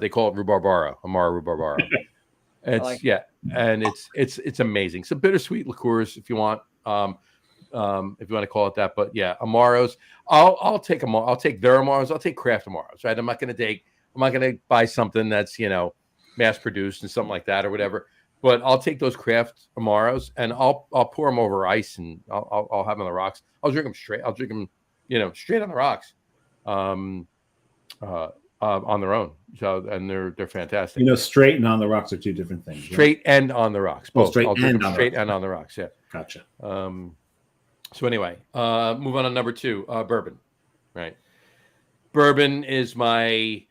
they call it rhubarbaro, Amaro rhubarbaro. And it's amazing. Some bittersweet liqueurs if you want, if you want to call it that. But yeah, Amaros. I'll take them. I'll take their Amaros. I'll take craft Amaros. Right. I'm not going to buy something that's mass produced and something like that or whatever. But I'll take those craft Amaros and I'll pour them over ice and I'll have them on the rocks. I'll drink them straight. I'll drink them straight on the rocks. On their own. So, and they're fantastic. Straight and on the rocks are 2 different things. Straight and on the rocks. Both. Straight and on the rocks. Yeah. Gotcha. So anyway, move on to number 2, bourbon. Right. Bourbon is my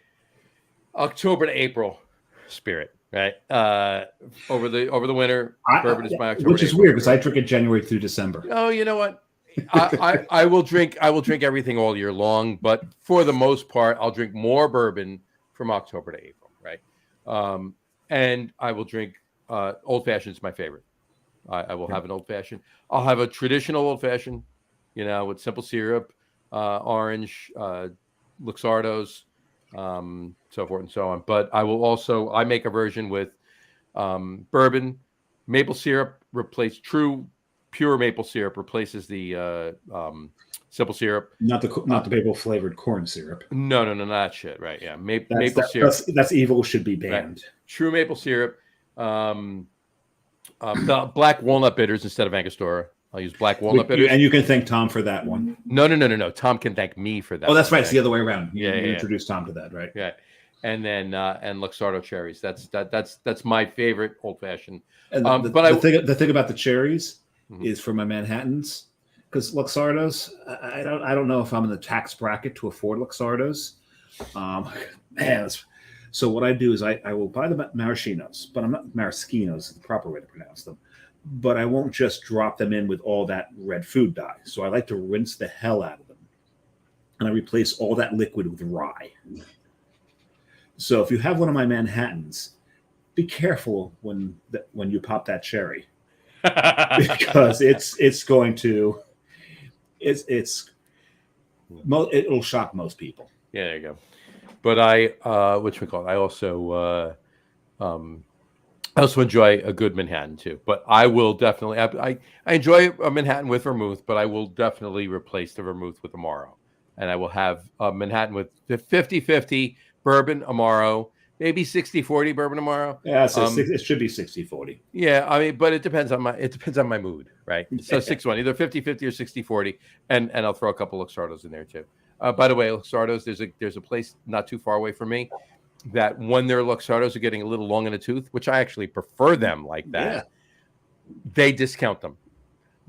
October to April spirit. Right. Over the winter, bourbon is my October. Which is weird because I drink it January through December. Oh, you know what? I will drink everything all year long, but for the most part, I'll drink more bourbon from October to April, right? And I will drink old fashioned is my favorite. I will have an old fashioned. I'll have a traditional old fashioned, with simple syrup, orange, Luxardos, so forth and so on. But I make a version with bourbon, maple syrup pure maple syrup replaces the simple syrup. Not the maple flavored corn syrup. No, not that shit. Right? Yeah, maple syrup. That's evil. Should be banned. Right. True maple syrup. The black walnut bitters instead of Angostura. I'll use black walnut bitters. And you can thank Tom for that one. No. Tom can thank me for that. Oh, that's right. It's the other way around. You Yeah. introduced Tom to that, right? Yeah. And then and Luxardo cherries. That's my favorite old fashioned. And the thing about the cherries is for my Manhattans, because Luxardos, I don't know if I'm in the tax bracket to afford Luxardos. So what I do is I will buy the maraschinos, but I'm not maraschinos is the proper way to pronounce them. But I won't just drop them in with all that red food dye. So I like to rinse the hell out of them, and I replace all that liquid with rye. So if you have one of my Manhattans, be careful when you pop that cherry. Because it'll shock most people. Yeah, there you go. But I also enjoy a good Manhattan too. But I will definitely I enjoy a Manhattan with vermouth, but I will definitely replace the vermouth with Amaro, and I will have a Manhattan with 50-50 bourbon Amaro. Maybe 60-40 bourbon Amaro. Yeah, it should be 60-40. Yeah, I mean, but it depends on my mood, right? So 6-1, either 50-50 or 60-40, and I'll throw a couple Luxardos in there too. By the way, Luxardos, there's a place not too far away from me that when their Luxardos are getting a little long in the tooth, which I actually prefer them like that, they discount them.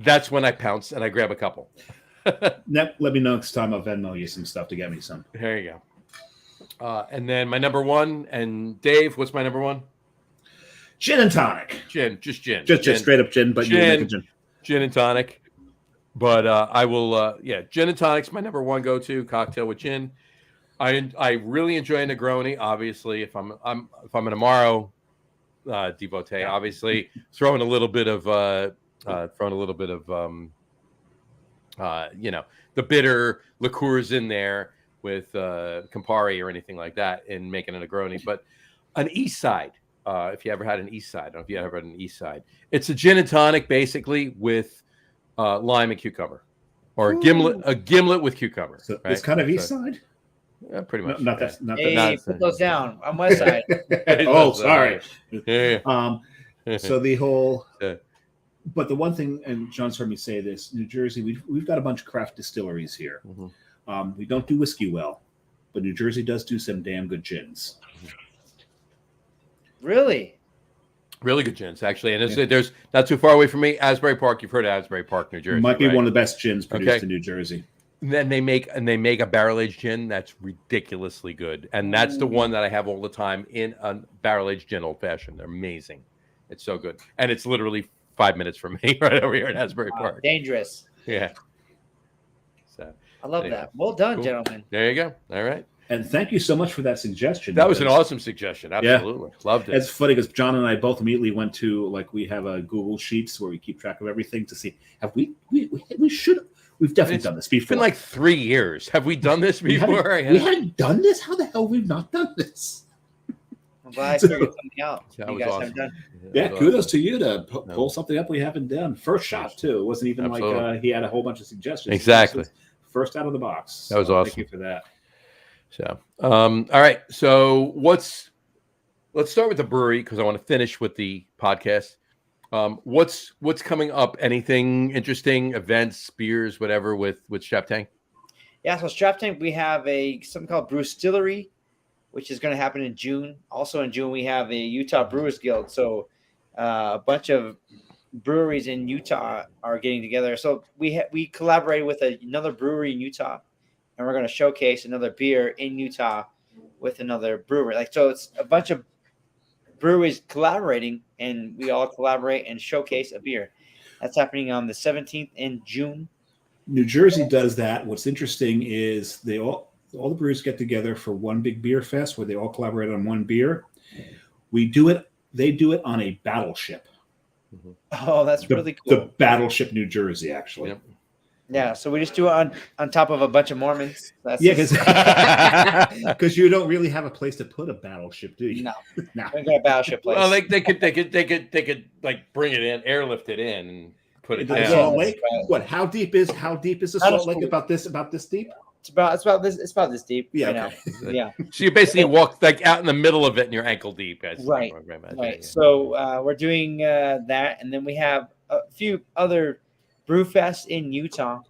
That's when I pounce and I grab a couple. Let me know next time I'll Venmo you some stuff to get me some. There you go. And then my number one, and Dave, what's my number one? Gin and tonic. Just gin. Just straight up gin, but you make a gin. Gin and tonic. But I will, gin and tonic's my number one go-to cocktail with gin. I really enjoy a Negroni. Obviously, if I'm an Amaro devotee, obviously throwing a little bit of the bitter liqueurs in there with Campari or anything like that, and making a Negroni. But an East Side, if you ever had an East Side, I don't know if you ever had an East Side. It's a gin and tonic basically with lime and cucumber, or a gimlet with cucumber. So right? It's kind of East Side. Yeah, pretty much. Put those down. I'm West Side. Oh, sorry. Yeah. So the whole, but the one thing, and John's heard me say this, New Jersey, we've got a bunch of craft distilleries here. Mm-hmm. We don't do whiskey well, but New Jersey does do some damn good gins. Really? Really good gins, actually. And there's not too far away from me, Asbury Park. You've heard of Asbury Park, New Jersey. Might be right? one of the best gins produced in New Jersey. And then they make a barrel-aged gin that's ridiculously good. And that's the one that I have all the time in a barrel-aged gin old-fashioned. They're amazing. It's so good. And it's literally 5 minutes from me right over here in Asbury Park. Dangerous. Yeah. So I love that. Well done, gentlemen. There you go. All right. And thank you so much for that suggestion. That was an awesome suggestion. Absolutely. Loved it. It's funny because John and I both immediately went to, we have a Google Sheets where we keep track of everything to see, we've definitely done this before. It's been like 3 years. Have we done this before? We hadn't done this? How the hell have we not done this? I'm glad I figured something out. That was awesome. Haven't done. Yeah, kudos to you to pull something up we haven't done. First shot, too. It wasn't even like he had a whole bunch of suggestions. Exactly. First out of the box. That was awesome. Thank you for that. So, all right. So let's start with the brewery because I want to finish with the podcast. What's coming up? Anything interesting? Events, beers, whatever with Strap Tank? Yeah, so Strap Tank, we have something called Brewstillery, which is going to happen in June. Also in June, we have a Utah Brewers Guild. So a bunch of breweries in Utah are getting together. So we collaborated with another brewery in Utah, and we're going to showcase another beer in Utah with another brewery. So it's a bunch of breweries collaborating, and we all collaborate and showcase a beer. That's happening on the 17th in June. New Jersey does that. What's interesting is all the breweries get together for one big beer fest where they all collaborate on one beer. They do it on a battleship. Mm-hmm. Oh, that's really cool. The Battleship New Jersey, actually. Yep. Yeah, so we just do it on top of a bunch of Mormons. Because you don't really have a place to put a battleship, do you? No. We got a battleship place. Well, they could like bring it in, airlift it in, and put it down. Salt Lake. What? How deep is the Salt Lake? About this deep? It's about this deep. Yeah. Okay. Yeah. So you basically walk like out in the middle of it, and you're ankle deep, guys. Right. Right. So we're doing that, and then we have a few other brew fests in Utah,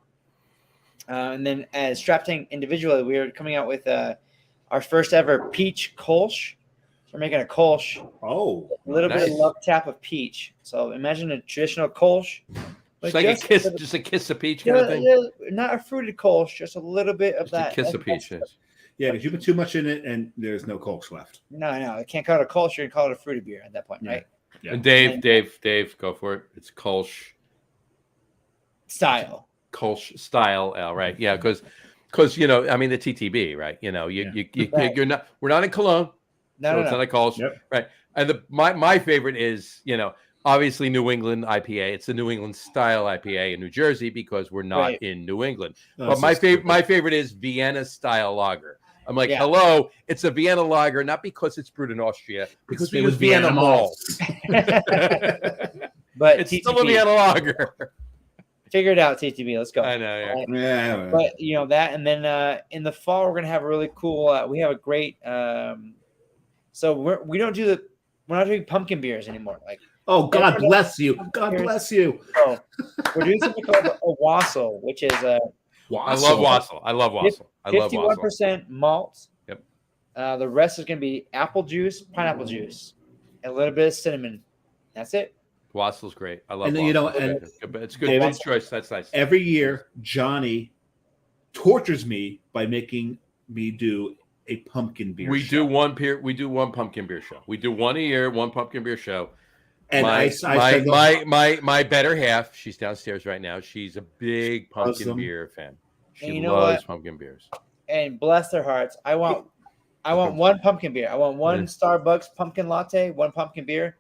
and then as Strap Tank individually, we are coming out with our first ever peach kolsch. So we're making a kolsch. Oh, a little bit of love tap of peach. So imagine a traditional kolsch. It's like just a kiss of peach kind of thing. Yeah, not a fruited kolsch, just a little bit of that. A kiss of peach. Yeah, because you put too much in it, and there's no kolsch left. No, I can't call it a kolsch. You can call it a fruited beer at that point, right? Yeah. And Dave, go for it. It's kolsch style. Kolsch style, right? Yeah, because the TTB, right? You're not. We're not in Cologne. No. It's not a kolsch, right? And my favorite is obviously New England IPA. It's the New England style IPA in New Jersey because we're not in New England. But my favorite is Vienna style lager. I'm like, hello, it's a Vienna lager, not because it's brewed in Austria, because it was Vienna malt. But it's TTB, still a Vienna lager. Figure it out, TTB. Let's go. I know, yeah. Right? Yeah. But that, and then in the fall we're gonna have a really cool. We have a great. So we're not doing pumpkin beers anymore. Oh, God bless you. God bless you. So we're doing something called a wassail, which is a. I love wassail. 51% malt. Yep. The rest is going to be apple juice, pineapple juice, and a little bit of cinnamon. That's it. Wassail's great. I love and wassail. And it's good. David, choice. That's nice. Every year, Johnny tortures me by making me do a pumpkin beer We show. We do one pumpkin beer show. We do one a year, one pumpkin beer show. And my better half, she's downstairs right now. She's a big pumpkin beer fan. She loves pumpkin beers. And bless their hearts, I want one pumpkin beer. I want one Starbucks pumpkin latte, one pumpkin beer,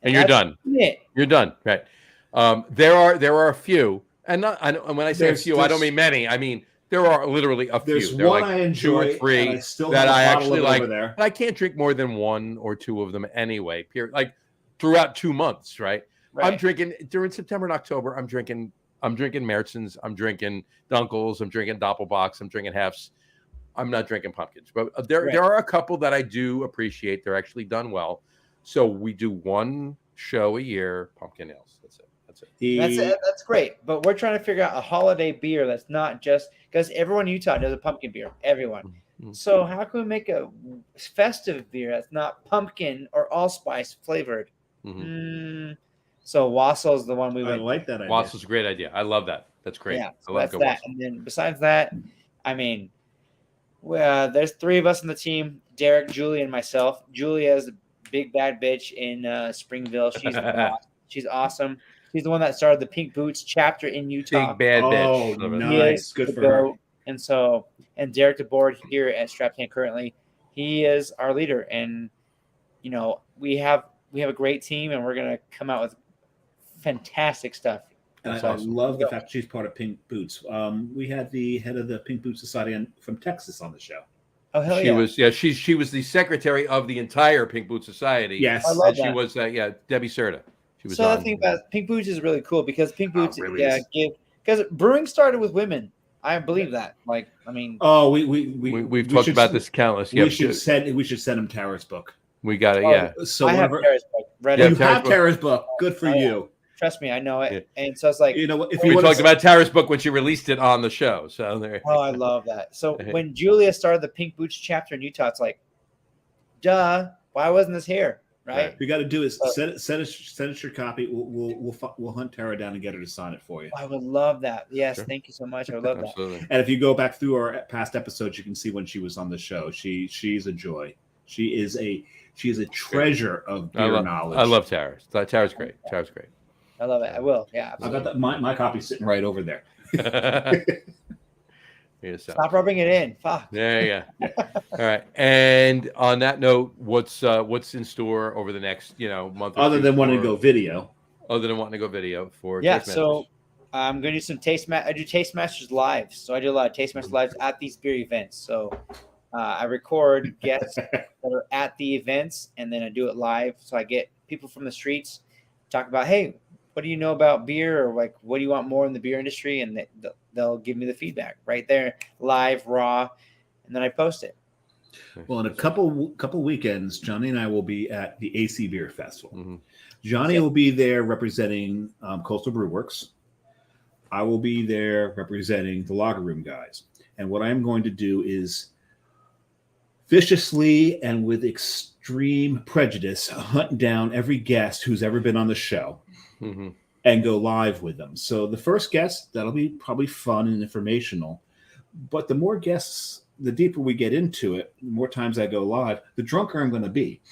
and you're done. You're done, right? There are a few, and when I say a few, I don't mean many. I mean there are literally a few. There's one I enjoy, 2 or 3 and I still that have I a bottle actually of it like. over there. But I can't drink more than 1 or 2 of them anyway. Period. Like throughout 2 months, right? I'm drinking during September and October. I'm drinking Märzen's. I'm drinking Dunkels. I'm drinking Doppelbocks. I'm drinking Hefts. I'm not drinking pumpkins, but there are a couple that I do appreciate. They're actually done well. So we do one show a year, pumpkin ales. That's it. That's great. But we're trying to figure out a holiday beer that's not just because everyone in Utah does a pumpkin beer. Everyone. Mm-hmm. So how can we make a festive beer that's not pumpkin or allspice flavored? Mm-hmm. So Wassail is the one we went. I like that idea. Wassau's a great idea. I love that. That's great. Yeah, so that's that. And then besides that, I mean, there's 3 of us on the team: Derek, Julie, and myself. Julia is the big bad bitch in Springville. She's awesome. She's the one that started the Pink Boots chapter in Utah. Big bad bitch. Oh, nice. Good for her. And Derek DeBoard here at Strap Tank currently, he is our leader. And, we have a great team, and we're going to come out with fantastic stuff. And I love the fact she's part of Pink Boots. We had the head of the Pink Boots Society from Texas on the show. Oh, hell she was the secretary of the entire Pink Boots Society. Yes. I love that. She was Debbie Serta. So I think about Pink Boots is really cool because Pink Boots because brewing started with women. I believe that. Like, I mean, we've talked about this countless. We should send him Tara's book. We got it. So I have Tara's book. You have Tara's book. Good for you. Trust me, I know it. Yeah. And so it's like, if we talked about Tara's book when she released it on the show. So there. Oh, I love that. So when Julia started the Pink Boots chapter in Utah, it's like, duh, why wasn't this here? Right. You got to do is send us your copy. We'll hunt Tara down and get her to sign it for you. I would love that. Yes, Thank you so much. I would love that. And if you go back through our past episodes, you can see when she was on the show. She's a joy. She is a treasure of beer knowledge. I love Tara. Tara's great. Tara's great. I love it. I will. Yeah. Absolutely. I got that. My copy's sitting right over there. Stop rubbing it in. Fuck. Yeah. All right. And on that note, what's in store over the next month? Other than wanting to go video. Other than wanting to go video for so I'm going to do some I do Taste Masters live. So I do a lot of Taste Masters lives at these beer events. So I record guests that are at the events, and then I do it live. So I get people from the streets talk about, hey, what do you know about beer, or like, what do you want more in the beer industry? And they'll give me the feedback right there, live, raw, and then I post it. Well, in a couple weekends, Johnny and I will be at the AC Beer Festival. Mm-hmm. Johnny will be there representing Coastal Brew Works. I will be there representing the Lager Room guys. And what I'm going to do is viciously and with extreme prejudice hunt down every guest who's ever been on the show. Mm-hmm. And go live with them. So the first guest, that'll be probably fun and informational. But the more guests, the deeper we get into it, the more times I go live, the drunker I'm going to be.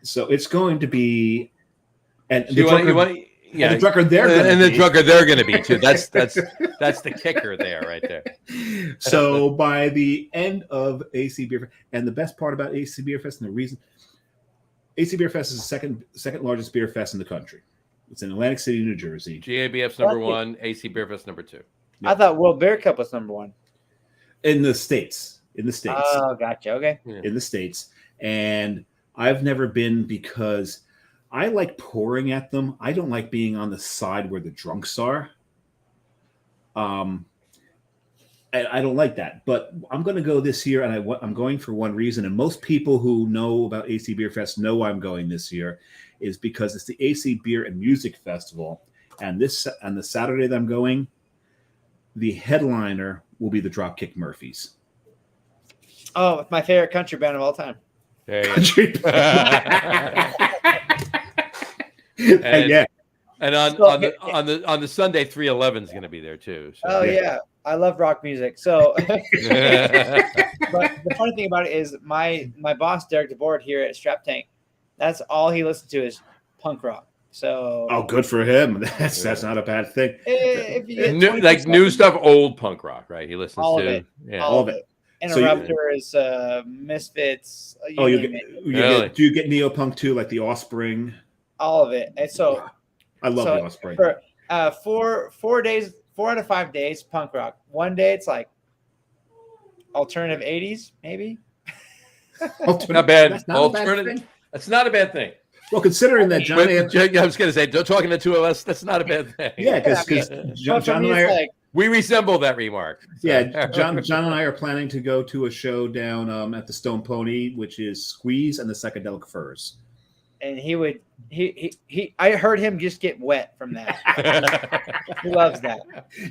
So it's going to be, and the drunker they're going to be too. That's the kicker there, right there. So by the end of AC Beer Fest, and the best part about AC Beer Fest, and the reason AC Beer Fest is the second largest beer fest in the country. It's in Atlantic City, New Jersey. GABF's number 1, AC Beer Fest number 2. I thought World Beer Cup was number 1. In the States. Oh, gotcha. Okay. Yeah. In the States. And I've never been because I like pouring at them. I don't like being on the side where the drunks are. I don't like that. But I'm going to go this year, and I'm going for one reason. And most people who know about AC Beer Fest know I'm going this year. Is because it's the AC Beer and Music Festival, and the Saturday that I'm going, the headliner will be the Dropkick Murphys. Oh, it's my favorite country band of all time. Country and on the Sunday, 311 is going to be there too. So. Oh yeah, I love rock music. So But the funny thing about it is my boss, Derek DeBoard here at Strap Tank, that's all he listens to is punk rock. So Oh, good for him. That's not a bad thing. if you get New, 20% like new stuff, old punk rock, right? He listens all to of it. yeah. All of it. So you- Interrupters, Misfits. Oh, You you name it. Really? do you get neopunk too, like the Offspring? All of it. And so I love the Offspring. for 4 days, 4 out of 5 days, punk rock. One day it's like alternative 80s, maybe. Not bad. That's not a bad Alternative. thing. That's not a bad thing. Well, considering that John, I was going to say, talking to two of us, that's not a bad thing. yeah, because But for John me, and I it's are, like, We resemble that remark. So. yeah, John and I are planning to go to a show down at the Stone Pony, which is Squeeze and the Psychedelic Furs. and I heard him just get wet from that. He loves that.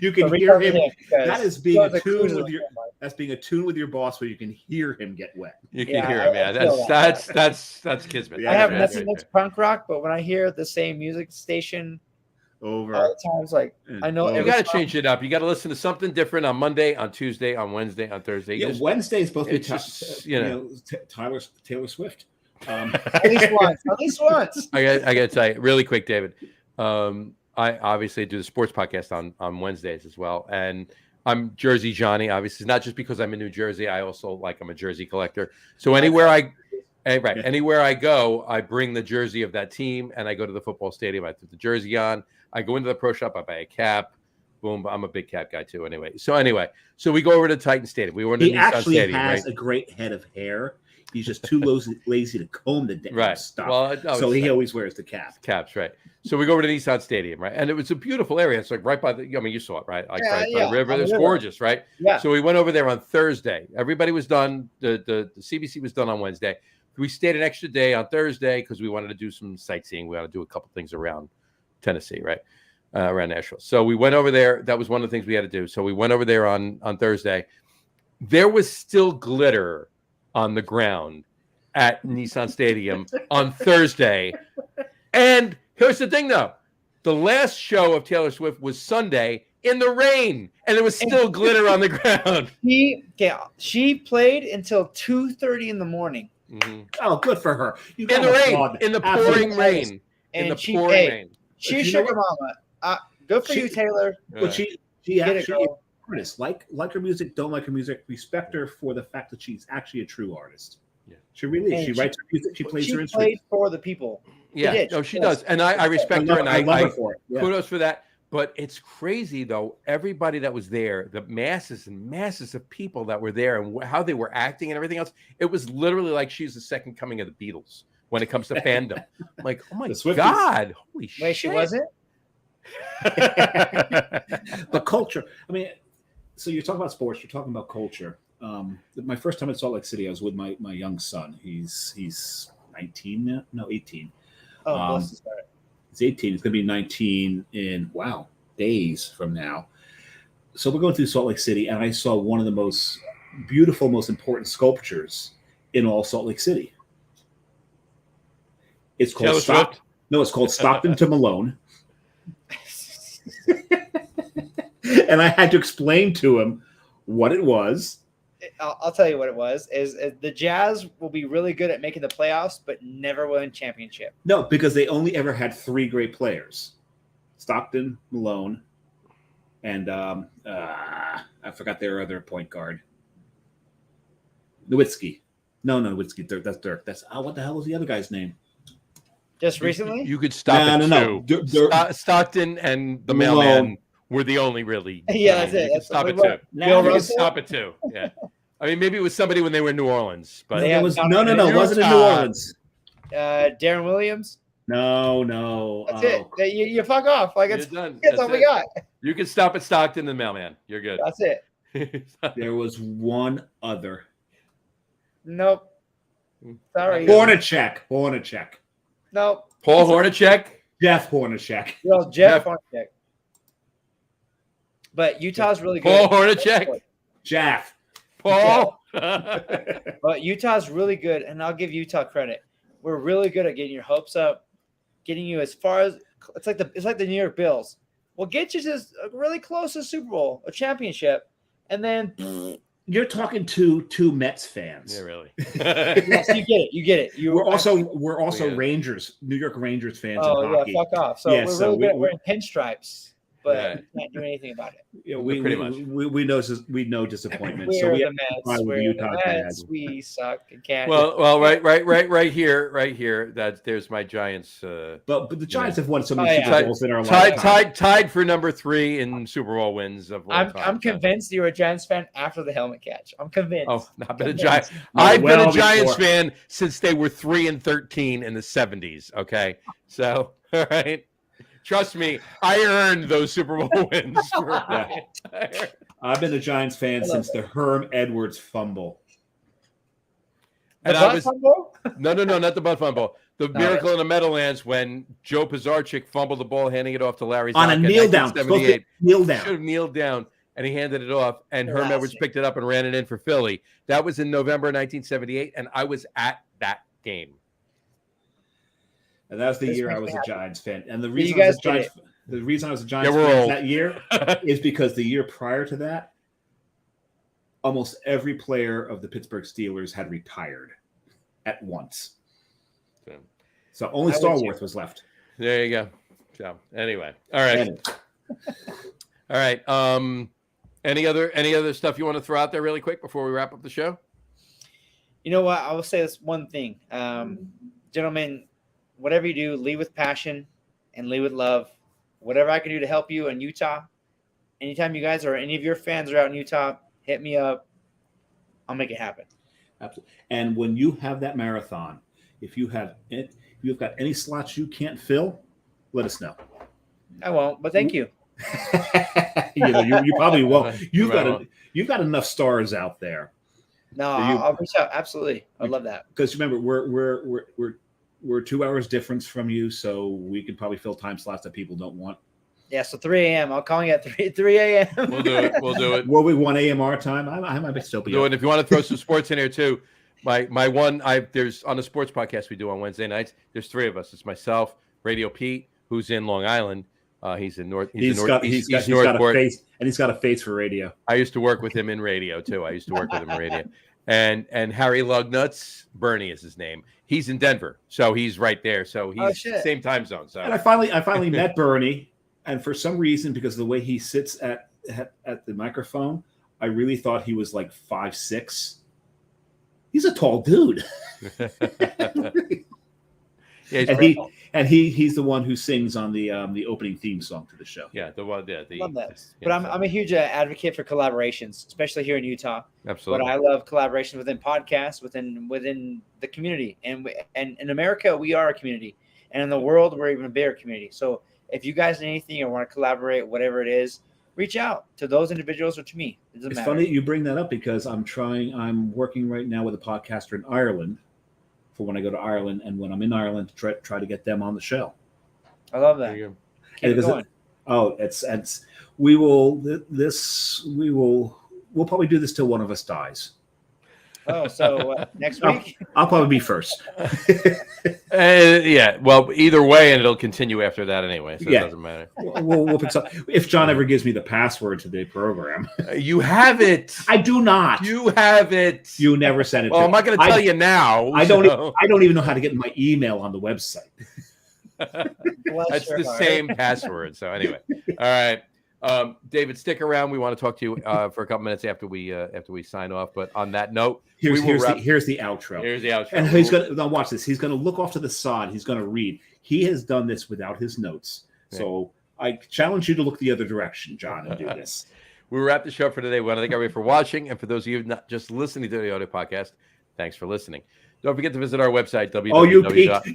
You can So we hear love him. because That is he being was a attuned cruiser with your. That's being attuned with your boss, where you can hear him get wet. You can Yeah, hear him. I Yeah, feel that's kismet. Yeah, I have right, nothing right, against punk rock, but when I hear the same music station Over. all the times, like I know You You every got to song- change it up. You got to listen to something different on Monday, on Tuesday, on Wednesday, on Thursday. Yeah, Just- Wednesday is supposed to be it's just, you know. Taylor Swift. at least once. At least once. I got to tell you really quick, David. I obviously do the sports podcast on Wednesdays as well, and I'm Jersey Johnny. Obviously, not just because I'm in New Jersey. I also I'm a jersey collector. So anywhere I go, I bring the jersey of that team, and I go to the football stadium. I put the jersey on. I go into the pro shop. I buy a cap. Boom! I'm a big cap guy too. So we go over to Titan Stadium. We were in the He Nissan actually Stadium, has right? a great head of hair. He's just too lazy to comb the damn Right. stuff. Well, So he always wears the cap. Caps, right? So we go over to Nissan Stadium, right? And it was a beautiful area. It's like right by the. I mean, you saw it, right? Like Yeah, right by yeah, the river. on It the was river. gorgeous, right? Yeah. So we went over there on Thursday. Everybody was done. The CBC was done on Wednesday. We stayed an extra day on Thursday because we wanted to do some sightseeing. We wanted to do a couple things around Tennessee, right? Around Nashville. So we went over there. That was one of the things we had to do. So we went over there on Thursday. There was still glitter on the ground at Nissan Stadium on Thursday. And here's the thing, though. The last show of Taylor Swift was Sunday in the rain, and there was still glitter on the ground. She played until 2:30 in the morning, Mm-hmm. Oh, good for her. You In the gotta rain, applaud in the Absolutely. pouring rain, and in the she pouring rain. She You shook know her mama. Good for you, Taylor. But she Get it, actually girl. artist. Like her music, don't like her music. Respect her for the fact that she's actually a true artist. Yeah. She really is. And She writes her music. She plays her She instrument. played for the people. Yeah, did. no, she Yes. does, and I respect her, and I love I her for it. Yeah. kudos for that. But it's crazy, though. Everybody that was there, the masses and masses of people that were there, and how they were acting and everything else, it was literally like she's the second coming of the Beatles when it comes to fandom. I'm like, oh my The Swifties. God, holy shit! Wait, she wasn't? The culture. I mean, so you're talking about sports. You're talking about culture. My first time in Salt Lake City, I was with my young son. He's 19 now. No, 18. Oh, Um, bless his heart. He's 18. He's going to be 19 in days from now. So we're going through Salt Lake City, and I saw one of the most beautiful, most important sculptures in all Salt Lake City. It's called Taylor Swift? No, it's called Stockton to Malone. And I had to explain to him what it was. I'll tell you what it was. Is the Jazz will be really good at making the playoffs, but never win championship. No, because they only ever had three great players: Stockton, Malone, and I forgot their other point guard, Nowitzki. No, Nowitzki. That's Dirk. That's what the hell was the other guy's name? Just recently, You could stop No. Stockton and the Malone. mailman were the only really. Yeah, that's it. You could That's stop what it we too. want. Now Bill You could Russell? stop it too. Yeah. I mean, maybe it was somebody when they were in New Orleans, but They It have was Tom- no. It wasn't in New Orleans. Darren Williams. No. That's it. You fuck off. Like you're that's done. that's all we got. You can stop at Stockton and the mailman. You're good. That's it. There was one other. Nope. Sorry. Hornacek. Nope. Paul Hornacek. Jeff Hornacek. Well, Jeff Hornacek. But Utah's really Paul good. Hornacek. Jeff. Paul. But Utah's really good, and I'll give Utah credit. We're really good at getting your hopes up, getting you as far as it's like the New York Bills. We'll get you just really close to Super Bowl, a championship, and then You're talking to two Mets fans. Yeah, really. Yes, you get it. You get it. We're also Rangers, New York Rangers fans in hockey. Yeah, fuck off. So Yeah, we're so really good at wearing pinstripes, but we can't do anything about it. Yeah, Pretty much. we know disappointment. We're so we the have to Mets. comply with We're the Utah the Mets. Jazz. We suck and can't. Well, right here. There's my Giants. But the Giants have won so many yeah. Super Bowls in our lifetime. Tied for number 3 in Super Bowl wins of all time. I'm convinced you're a Giants fan after the helmet catch. I'm convinced. Oh, I've been a Giants. I've been a Giants fan since they were 3-13 in the 70s. Okay, so all right. Trust me, I earned those Super Bowl wins. I've been a Giants fan since the Herm Edwards fumble. And the fumble? No, not the butt fumble. The miracle in the Meadowlands when Joe Pisarcik fumbled the ball, handing it off to Larry Zonka on a kneel down. Kneel down. Should have kneeled down, and he handed it off, and Herm Edwards picked it up and ran it in for Philly. That was in November 1978, and I was at that game. And that was the year I was a Giants fan. And the reason I was a Giants fan that year is because the year prior to that, almost every player of the Pittsburgh Steelers had retired at once. So only Starworth was left. There you go. So anyway, all right. All right. Any other stuff you want to throw out there really quick before we wrap up the show? You know what? I will say this one thing. Gentlemen, whatever you do, lead with passion and lead with love. Whatever I can do to help you in Utah, anytime you guys or any of your fans are out in Utah, hit me up. I'll make it happen. Absolutely. And when you have that marathon, if you've got any slots you can't fill, let us know. I won't, but thank you. You probably won't. You've got enough stars out there. No, I'll reach out. Absolutely, I love that. Because remember, we're 2 hours difference from you, so we could probably fill time slots that people don't want. Yeah, so 3 a.m. I'll call you at 3 a.m. We'll do it. Will we 1 a.m. our time? I might still be. Do it. If you want to throw some sports in here too, there's on the sports podcast we do on Wednesday nights. There's 3 of us. It's myself, Radio Pete, who's in Long Island. He's in North. He's got a face, and he's got a face for radio. I used to work with him in radio too. And Harry Lugnuts, Bernie is his name. He's in Denver, so he's right there. So he's same time zone. So and I finally met Bernie, and for some reason, because of the way he sits at the microphone, I really thought he was like 5'6". He's a tall dude. Yeah, he's the one who sings on the opening theme song to the show. Yeah, the one. Yeah, love that. But I'm a huge advocate for collaborations, especially here in Utah. Absolutely. But I love collaboration within podcasts, within the community, and in America we are a community, and in the world we're even a bigger community. So if you guys need anything or want to collaborate, whatever it is, reach out to those individuals or to me. It's funny that you bring that up because I'm working right now with a podcaster in Ireland for when I go to Ireland, and when I'm in Ireland to try to get them on the show. I love that. Keep going. We'll probably do this till one of us dies. Oh, so next week? I'll probably be first. Yeah. Well, either way, and it'll continue after that anyway, so it doesn't matter. We'll pick up. If John ever gives me the password to the program. You have it. I do not. You have it. You never sent it to me. I'm not going to tell you now. I don't even know how to get my email on the website. That's the same password. So anyway. All right. David, stick around. We want to talk to you for a couple minutes after we sign off. But on that note, here's the outro. Here's the outro. And he's going to watch this. He's going to look off to the side. He's going to read. He has done this without his notes. So I challenge you to look the other direction, John, and do this. We wrap the show for today. We want to thank everybody for watching, and for those of you not just listening to the audio podcast, thanks for listening. Don't forget to visit our website.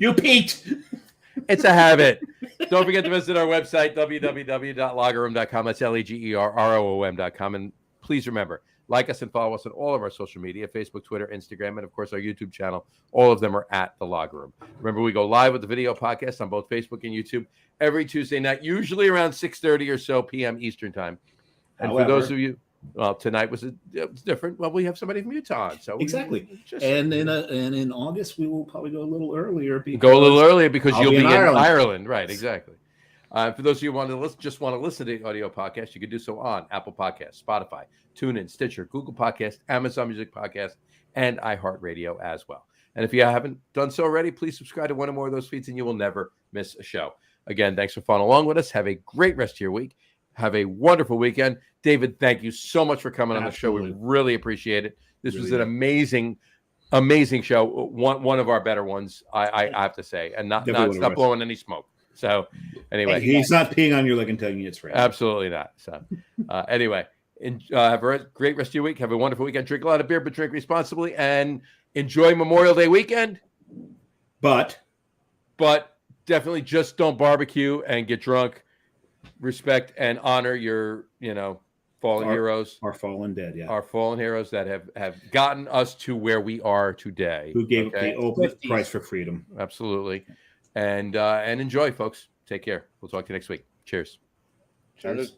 You peaked. It's a habit. Don't forget to visit our website, www.lagerroom.com. That's LEGEROOM.com. And please remember, like us and follow us on all of our social media, Facebook, Twitter, Instagram, and, of course, our YouTube channel. All of them are at The Lager Room. Remember, we go live with the video podcast on both Facebook and YouTube every Tuesday night, usually around 6:30 or so p.m. Eastern time. And for those of you, well, tonight was different. Well, we have somebody from Utah, so exactly. And in August we will probably go a little earlier. Because you'll be in Ireland, right? Exactly. For those of you who want to listen to the audio podcast, you can do so on Apple Podcasts, Spotify, TuneIn, Stitcher, Google Podcast, Amazon Music Podcast, and iHeartRadio as well. And if you haven't done so already, please subscribe to one or more of those feeds and you will never miss a show. Again, thanks for following along with us. Have a great rest of your week. Have a wonderful weekend. David, thank you so much for coming on the show. We really appreciate it. This was an amazing show. One of our better ones, I have to say, and not blowing any smoke. So anyway, he's not peeing on your leg and telling you it's right. Absolutely not. So anyway, have a great rest of your week. Have a wonderful weekend. Drink a lot of beer, but drink responsibly, and enjoy Memorial Day weekend. But definitely just don't barbecue and get drunk. Respect and honor your, fallen heroes. Our fallen dead, yeah. Our fallen heroes that have gotten us to where we are today. Who gave the ultimate price for freedom. Absolutely. And enjoy, folks. Take care. We'll talk to you next week. Cheers. Cheers.